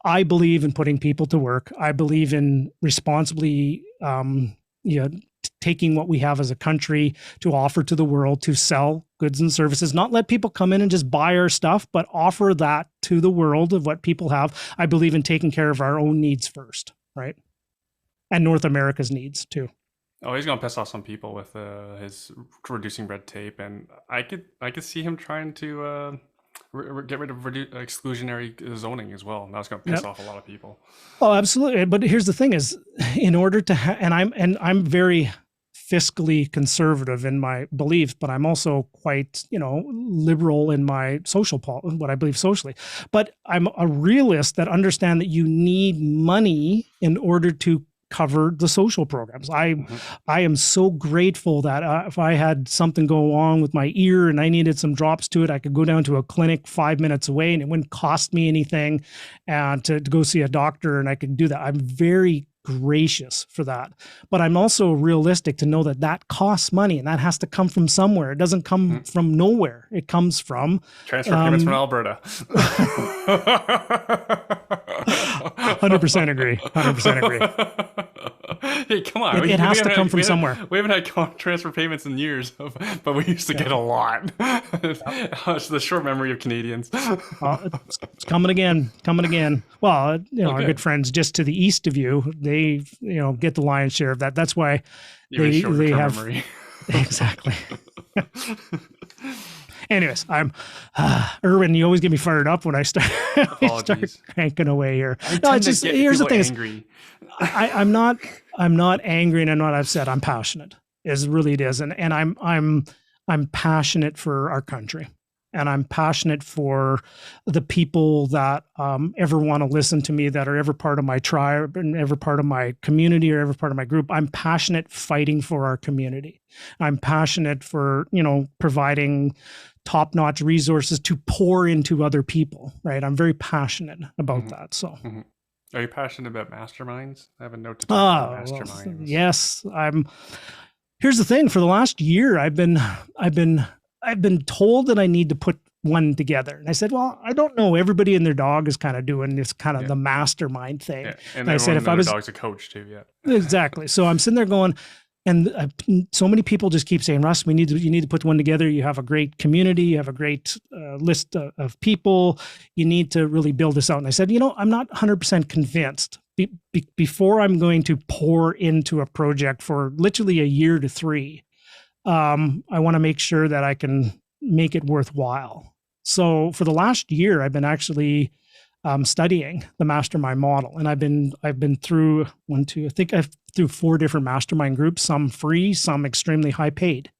I believe in putting people to work. I believe in responsibly, taking what we have as a country to offer to the world, to sell goods and services, not let people come in and just buy our stuff, but offer that to the world of what people have. I believe in taking care of our own needs first, right? And North America's needs too. Oh, he's gonna piss off some people with his reducing red tape, and I could see him trying to get rid of exclusionary zoning as well. That's gonna piss off a lot of people. Oh, absolutely. But here's the thing: is in order to and I'm very fiscally conservative in my beliefs, but I'm also quite liberal in my what I believe socially. But I'm a realist that understand that you need money in order to cover the social programs. I am so grateful that if I had something go on with my ear and I needed some drops to it, I could go down to a clinic 5 minutes away and it wouldn't cost me anything, and to go see a doctor, and I could do that. I'm very gracious for that. But I'm also realistic to know that costs money, and that has to come from somewhere. It doesn't come from nowhere. It comes from transfer payments from Alberta. 100% agree. 100% agree. Hey, come on. It has to come from somewhere. We haven't had transfer payments in years, but we used to get a lot. It's the short memory of Canadians. It's coming again. Well, our good friends just to the east of you, they get the lion's share of that. That's why they have memory. Exactly. Anyways, I'm Erwin. You always get me fired up when I start cranking away here. No, it's just here's the thing: angry. I'm not angry and I'm not upset. I'm passionate. It really is, and I'm passionate for our country, and I'm passionate for the people that ever want to listen to me, that are ever part of my tribe and ever part of my community or ever part of my group. I'm passionate fighting for our community. I'm passionate for providing top-notch resources to pour into other people, right? I'm very passionate about that. So, Are you passionate about masterminds? I have a note to talk about masterminds. Well, yes, here's the thing: for the last year, I've been told that I need to put one together, and I said, well, I don't know. Everybody and their dog is kind of doing this kind of the mastermind thing. Yeah. And I said, if I was dog's a coach too, exactly. So I'm sitting there going. And so many people just keep saying, Russ, you need to put one together. You have a great community. You have a great list of people. You need to really build this out. And I said, I'm not 100% convinced. Before I'm going to pour into a project for literally a year to 3, I want to make sure that I can make it worthwhile. So for the last year, I've been actually studying the mastermind model, and I've been through through 4 different mastermind groups, some free, some extremely high paid,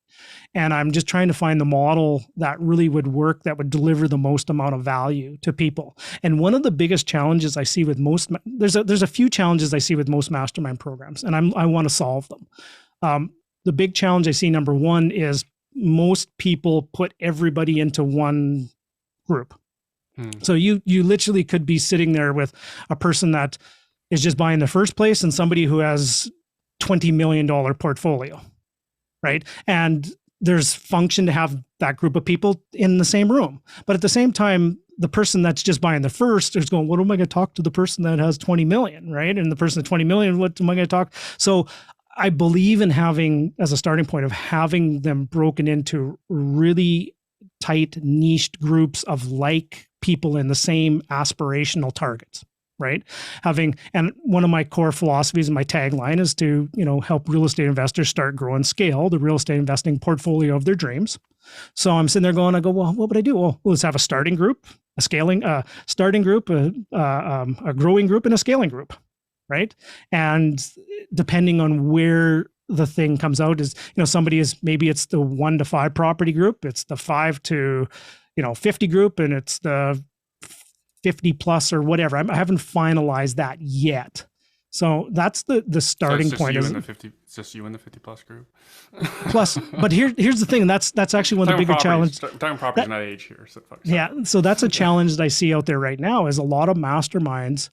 and I'm just trying to find the model that really would work, that would deliver the most amount of value to people. And one of the biggest challenges I see with there's a few challenges I see with most mastermind programs, and I want to solve them. The big challenge I see, number one, is most people put everybody into one group. So you literally could be sitting there with a person that is just buying the first place and somebody who has $20 million portfolio, right? And there's function to have that group of people in the same room. But at the same time, the person that's just buying the first is going, what am I going to talk to the person that has 20 million, right? And the person at 20 million, what am I going to talk? So I believe in having, as a starting point, of having them broken into really tight niched groups of like people in the same aspirational targets. right? And one of my core philosophies and my tagline is to, help real estate investors start, grow, and scale the real estate investing portfolio of their dreams. So I'm sitting there going, well, what would I do? Well, let's have a starting group, a starting group, a growing group, and a scaling group, right? And depending on where the thing comes out is, maybe it's the 1 to 5 property group, it's the 5 to 50 group, and it's the 50 plus or whatever. I haven't finalized that yet. So that's the starting point. It's just you in the 50 plus group. Plus, but here's the thing, and that's actually one of the bigger challenges. Talking property, not age here. So yeah, so that's a challenge that I see out there right now. Is a lot of masterminds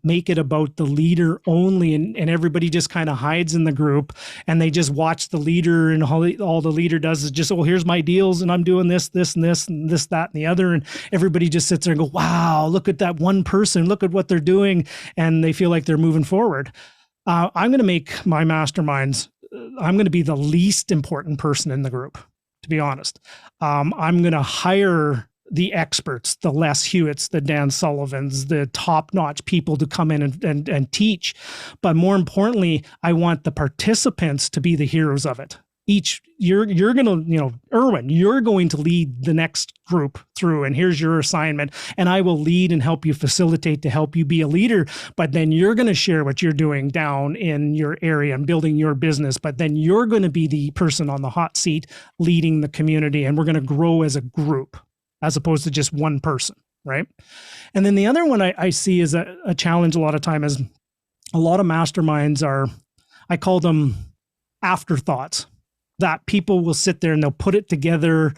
make it about the leader only, and everybody just kind of hides in the group, and they just watch the leader, and all the leader does is just, here's my deals, and I'm doing this, and this, that, and the other, and everybody just sits there and go, wow, look at that one person, look at what they're doing, and they feel like they're moving forward. I'm going to make my masterminds, I'm going to be the least important person in the group, to be honest. I'm going to hire the experts, the Les Hewitts, the Dan Sullivans, the top-notch people to come in and teach. But more importantly, I want the participants to be the heroes of it. You're going to, Erwin, you're going to lead the next group through, and here's your assignment, and I will lead and help you facilitate to help you be a leader. But then you're going to share what you're doing down in your area and building your business. But then you're going to be the person on the hot seat leading the community, and we're going to grow as a group, as opposed to just one person, right? And then the other one I see is a challenge a lot of time is a lot of masterminds are, I call them afterthoughts, that people will sit there and they'll put it together,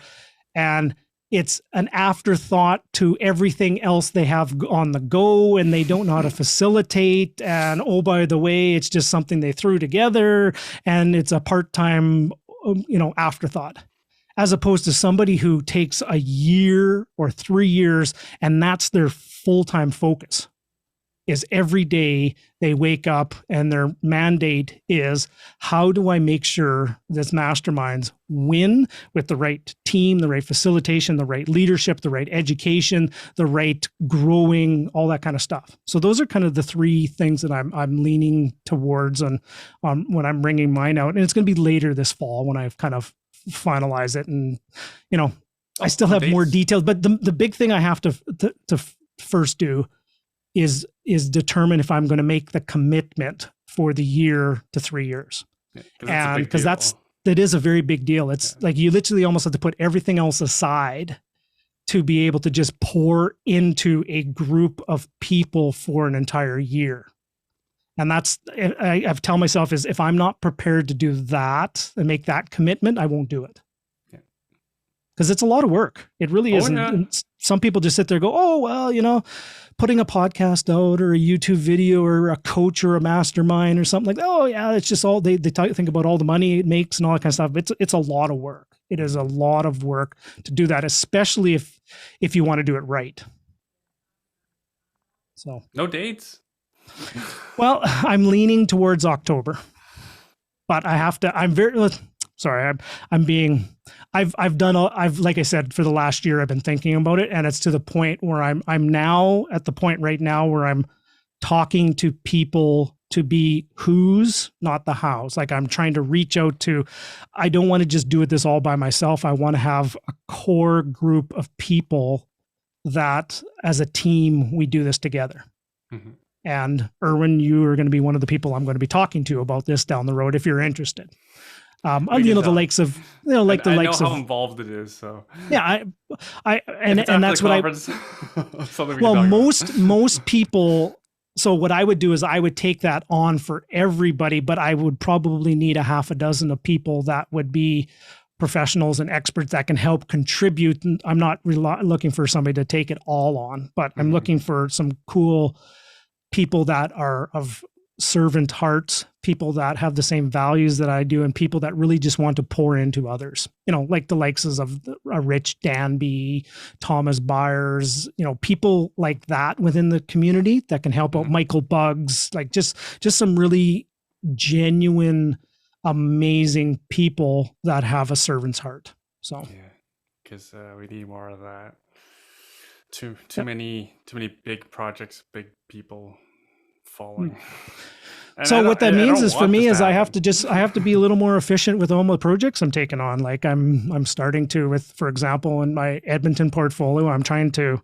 and it's an afterthought to everything else they have on the go, and they don't know how to facilitate. And oh, by the way, it's just something they threw together, and it's a part-time, afterthought. As opposed to somebody who takes a year or 3 years, and that's their full-time focus, is every day they wake up and their mandate is, how do I make sure this masterminds win with the right team, the right facilitation, the right leadership, the right education, the right growing, all that kind of stuff. So those are kind of the 3 things that I'm leaning towards on when I'm bringing mine out. And it's going to be later this fall when I've kind of finalize it, and I still have more details, but the big thing I have to first do is determine if I'm going to make the commitment for the year to 3 years. And because that is a very big deal. It's like you literally almost have to put everything else aside to be able to just pour into a group of people for an entire year. And that's, I've tell myself, is if I'm not prepared to do that and make that commitment, I won't do it. Because it's a lot of work. It really is. And some people just sit there and go, oh, well, putting a podcast out or a YouTube video or a coach or a mastermind or something like that. Oh yeah, it's just all, they think about all the money it makes and all that kind of stuff. It's a lot of work. It is a lot of work to do that, especially if you want to do it right. So no dates. Well, I'm leaning towards October, but I have to, I've like I said, for the last year, I've been thinking about it, and it's to the point where I'm now at the point right now where I'm talking to people to be who's, not the hows. Like I'm trying to reach out to, I don't want to just do this all by myself. I want to have a core group of people that as a team, we do this together. Mm-hmm. And Erwin, you are going to be one of the people I'm going to be talking to about this down the road if you're interested. The likes of, I know how involved it is. So yeah, and that's what most people. So what I would do is I would take that on for everybody, but I would probably need a half a dozen of people that would be professionals and experts that can help contribute. And I'm not looking for somebody to take it all on, but I'm looking for some cool people that are of servant hearts, people that have the same values that I do, and people that really just want to pour into others, like the likes of Rich Danby, Thomas Byers, people like that within the community that can help out. Michael Buggs, like just some really genuine, amazing people that have a servant's heart. So yeah, because we need more of that. Too many big projects, big people falling. And So what that means is for me is I have happen. to be a little more efficient with all the projects I'm taking on. Like I'm starting to with, for example, in my Edmonton portfolio, I'm trying to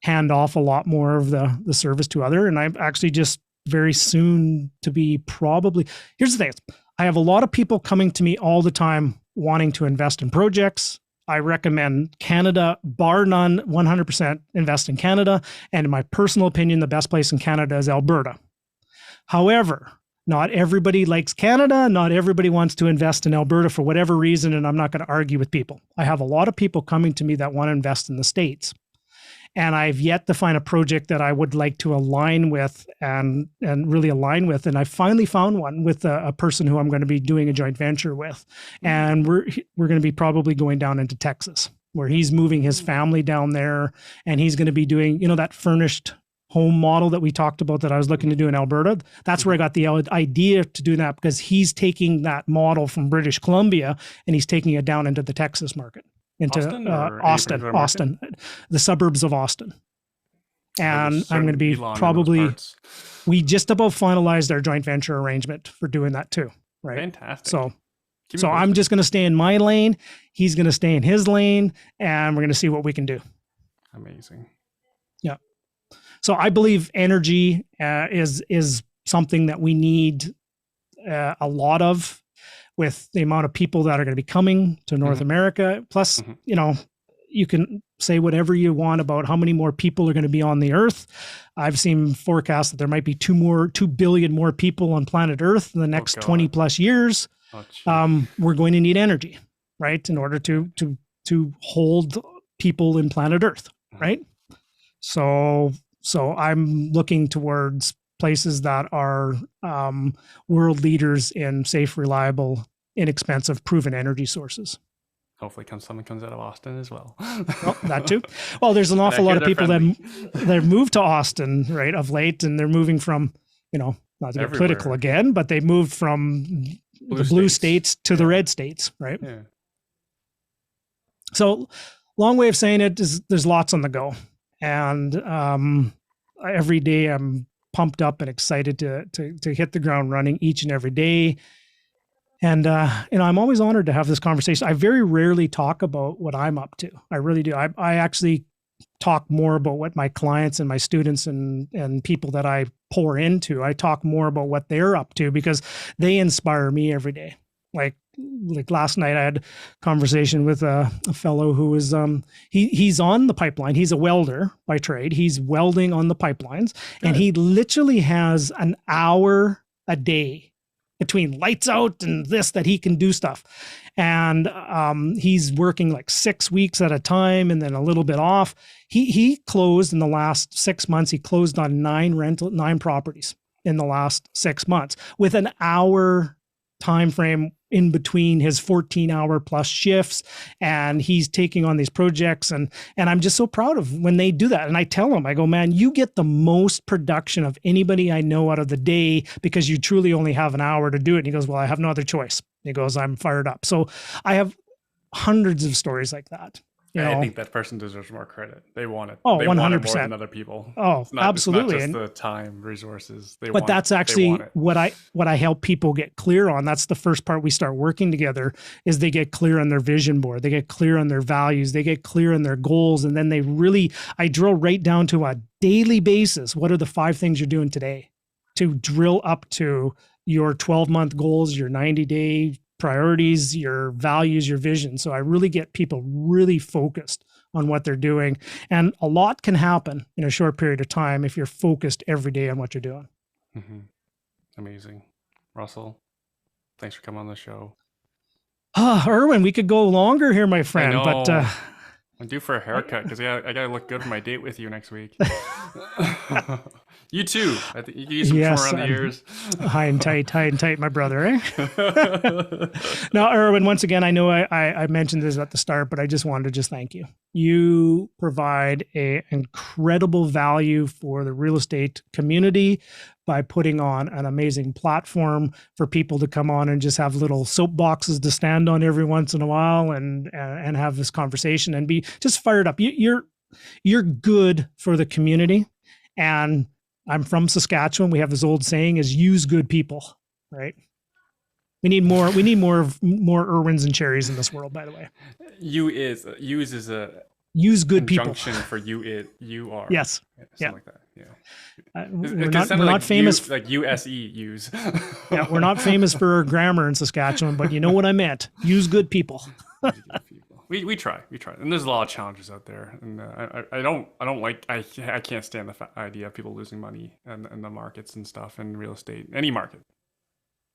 hand off a lot more of the service to other. And I'm actually just very soon to be probably, here's the thing. I have a lot of people coming to me all the time wanting to invest in projects. I recommend Canada, bar none, 100% invest in Canada. And in my personal opinion, the best place in Canada is Alberta. However, not everybody likes Canada. Not everybody wants to invest in Alberta for whatever reason. And I'm not going to argue with people. I have a lot of people coming to me that want to invest in the States. And I've yet to find a project that I would like to align with and really align with. And I finally found one with a person who I'm going to be doing a joint venture with. And we're going to be probably going down into Texas, where he's moving his family down there. And he's going to be doing, that furnished home model that we talked about that I was looking to do in Alberta. That's where I got the idea to do that, because he's taking that model from British Columbia and he's taking it down into the Texas market. Into Austin, the suburbs of Austin. And I'm going to be we just about finalized our joint venture arrangement for doing that too. Right. Fantastic. So I'm just going to stay in my lane. He's going to stay in his lane, and we're going to see what we can do. Amazing. Yeah. So I believe energy is something that we need a lot of, with the amount of people that are going to be coming to North America. Plus, you can say whatever you want about how many more people are going to be on the earth. I've seen forecasts that there might be 2 billion more people on planet Earth in the next 20 plus years. We're going to need energy, right? In order to hold people in planet Earth, right? So I'm looking towards places that are world leaders in safe, reliable, inexpensive, proven energy sources. Hopefully someone comes out of Austin as well. Well, that too. Well, there's an awful lot of people that moved to Austin, right, of late, and they're moving from, not to get political again, but they moved from the blue states to the red states, right? Yeah. So long way of saying it is there's lots on the go. And every day I'm pumped up and excited to hit the ground running each and every day. And, I'm always honored to have this conversation. I very rarely talk about what I'm up to. I really do. I actually talk more about what my clients and my students and people that I pour into. I talk more about what they're up to, because they inspire me every day. Like last night I had a conversation with a fellow who was, he's on the pipeline. He's a welder by trade. He's welding on the pipelines. Good. And he literally has an hour a day between lights out and this, that he can do stuff. And he's working like 6 weeks at a time and then a little bit off. He closed in the last 6 months. He closed on 9 properties in the last 6 months with an hour time frame in between his 14-hour plus shifts. And he's taking on these projects, and I'm just so proud of when they do that. And I tell him, I go, man, you get the most production of anybody I know out of the day because you truly only have an hour to do it. And he goes, well, I have no other choice. He goes, I'm fired up. So I have hundreds of stories like that. I think that person deserves more credit. They want it. Oh, they 100%. Want it more than other people. Oh, absolutely. It's not just the time, resources. But that's actually what I help people get clear on. That's the first part we start working together, is they get clear on their vision board. They get clear on their values. They get clear on their goals. And then I drill right down to a daily basis. What are the 5 things you're doing today to drill up to your 12-month goals, your 90-day priorities, your values, your vision. So I really get people really focused on what they're doing. And a lot can happen in a short period of time if you're focused every day on what you're doing. Mm-hmm. Amazing. Russell, thanks for coming on the show. Erwin, we could go longer here, my friend, but I'm due for a haircut because I gotta look good for my date with you next week. You too. I think you can use some around the ears. High and tight, my brother, eh? Now, Erwin, once again, I know I mentioned this at the start, but I just wanted to thank you. You provide an incredible value for the real estate community by putting on an amazing platform for people to come on and just have little soapboxes to stand on every once in a while and have this conversation and be just fired up. you're good for the community. And I'm from Saskatchewan. We have this old saying is use good people, right? We need more Irwins and Cherries in this world, by the way. Use is a use good people. Conjunction for you are. Yes. Something like that. Yeah. We're not famous like USE use. Yeah, we're not famous for our grammar in Saskatchewan, but you know what I meant. Use good people. We try, and there's a lot of challenges out there, and I can't stand the idea of people losing money in the markets and stuff, and real estate, any market,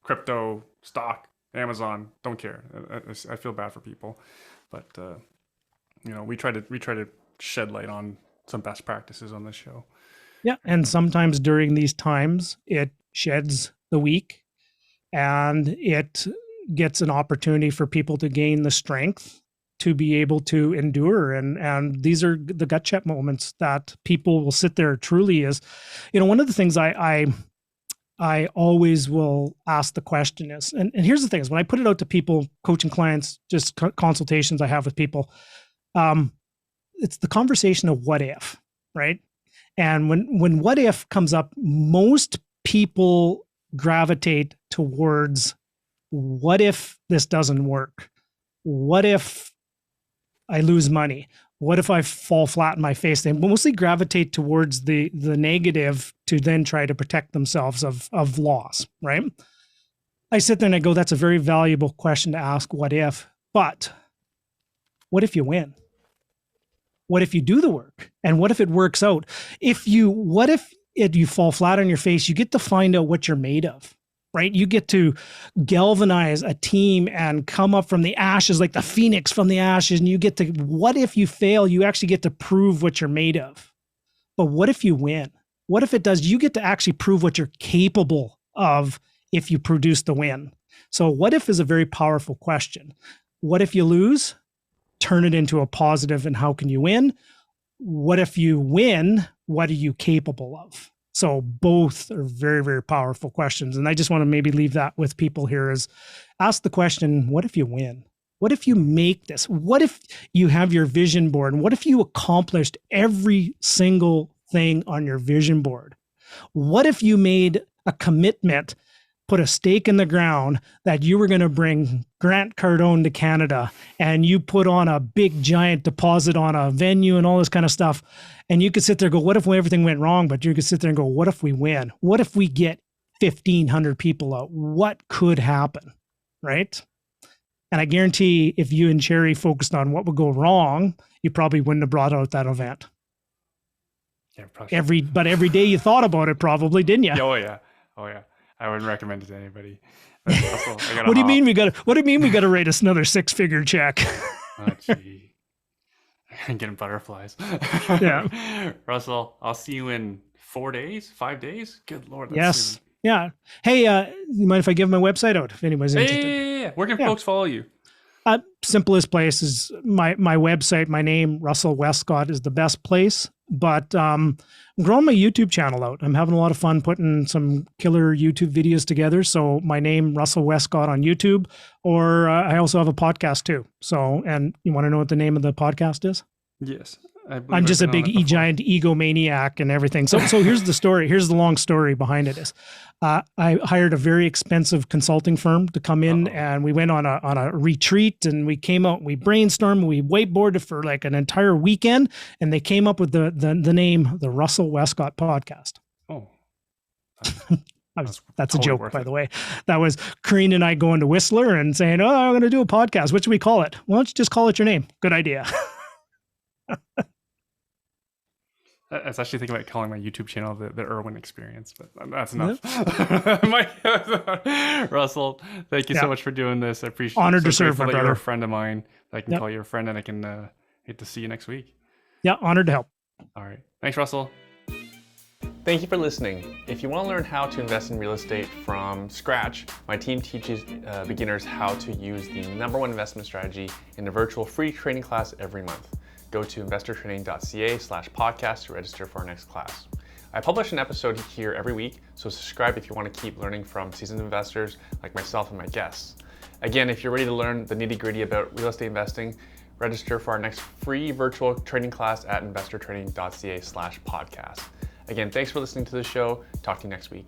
crypto, stock, Amazon, don't care. I feel bad for people, but we try to shed light on some best practices on this show. Yeah, and sometimes during these times, it sheds the weak, and it gets an opportunity for people to gain the strength to be able to endure. And these are the gut check moments that people will sit there truly is, one of the things I always will ask the question is, and here's the thing is when I put it out to people, coaching clients, just consultations I have with people, it's the conversation of what if, right? And when what if comes up, most people gravitate towards what if this doesn't work? What if I lose money? What if I fall flat in my face? They mostly gravitate towards the negative to then try to protect themselves of loss, right? I sit there and I go, that's a very valuable question to ask, what if? But what if you win? What if you do the work? And what if it works out? What if you fall flat on your face? You get to find out what you're made of, right? You get to galvanize a team and come up from the ashes like the phoenix from the ashes. And you get to, what if you fail? You actually get to prove what you're made of. But what if you win? What if it does? You get to actually prove what you're capable of if you produce the win. So what if is a very powerful question. What if you lose? Turn it into a positive, and how can you win? What if you win? What are you capable of? So both are very, very powerful questions. And I just want to maybe leave that with people here is ask the question, what if you win? What if you make this? What if you have your vision board? And what if you accomplished every single thing on your vision board? What if you made a commitment, put a stake in the ground that you were going to bring Grant Cardone to Canada, and you put on a big giant deposit on a venue and all this kind of stuff. And you could sit there and go, what if everything went wrong? But you could sit there and go, what if we win? What if we get 1,500 people out? What could happen? Right? And I guarantee if you and Cherry focused on what would go wrong, you probably wouldn't have brought out that event. Yeah, probably. But every day you thought about it probably, didn't you? Oh yeah. I wouldn't recommend it to anybody. Also, what do you mean we got to write us another 6-figure check? Oh, gee. I'm getting butterflies. Yeah. Russell, I'll see you in 4 days, 5 days. Good Lord. Yes. Soon. Yeah. Hey, you mind if I give my website out if anyone's interested? Yeah. Where can folks follow you? Simplest place is my website. My name, Russell Westcott, is the best place. But I'm growing my YouTube channel out. I'm having a lot of fun putting some killer YouTube videos together. So my name, Russell Westcott on YouTube, or I also have a podcast too. So, and you want to know what the name of the podcast is? Yes. I'm just a big giant egomaniac and everything. So here's the story. Here's the long story behind it is I hired a very expensive consulting firm to come in and we went on a retreat and we came out, we brainstormed, we whiteboarded for like an entire weekend and they came up with the name, the Russell Westcott Podcast. Oh, that's a totally joke, by the way. That was Kareen and I going to Whistler and saying, oh, I'm going to do a podcast. What should we call it? Why don't you just call it your name? Good idea. I was actually thinking about calling my YouTube channel the Irwin Experience, but that's enough. Russell, thank you so much for doing this. I appreciate it. Honored to serve, my brother. You're a friend of mine. I can call you a friend, and I can get to see you next week. Yeah, honored to help. All right. Thanks, Russell. Thank you for listening. If you want to learn how to invest in real estate from scratch, my team teaches beginners how to use the #1 investment strategy in a virtual free training class every month. Go to investortraining.ca/podcast to register for our next class. I publish an episode here every week, so subscribe if you want to keep learning from seasoned investors like myself and my guests. Again, if you're ready to learn the nitty-gritty about real estate investing, Register for our next free virtual training class at investortraining.ca/podcast. Again, thanks for listening to the show. Talk to you next week.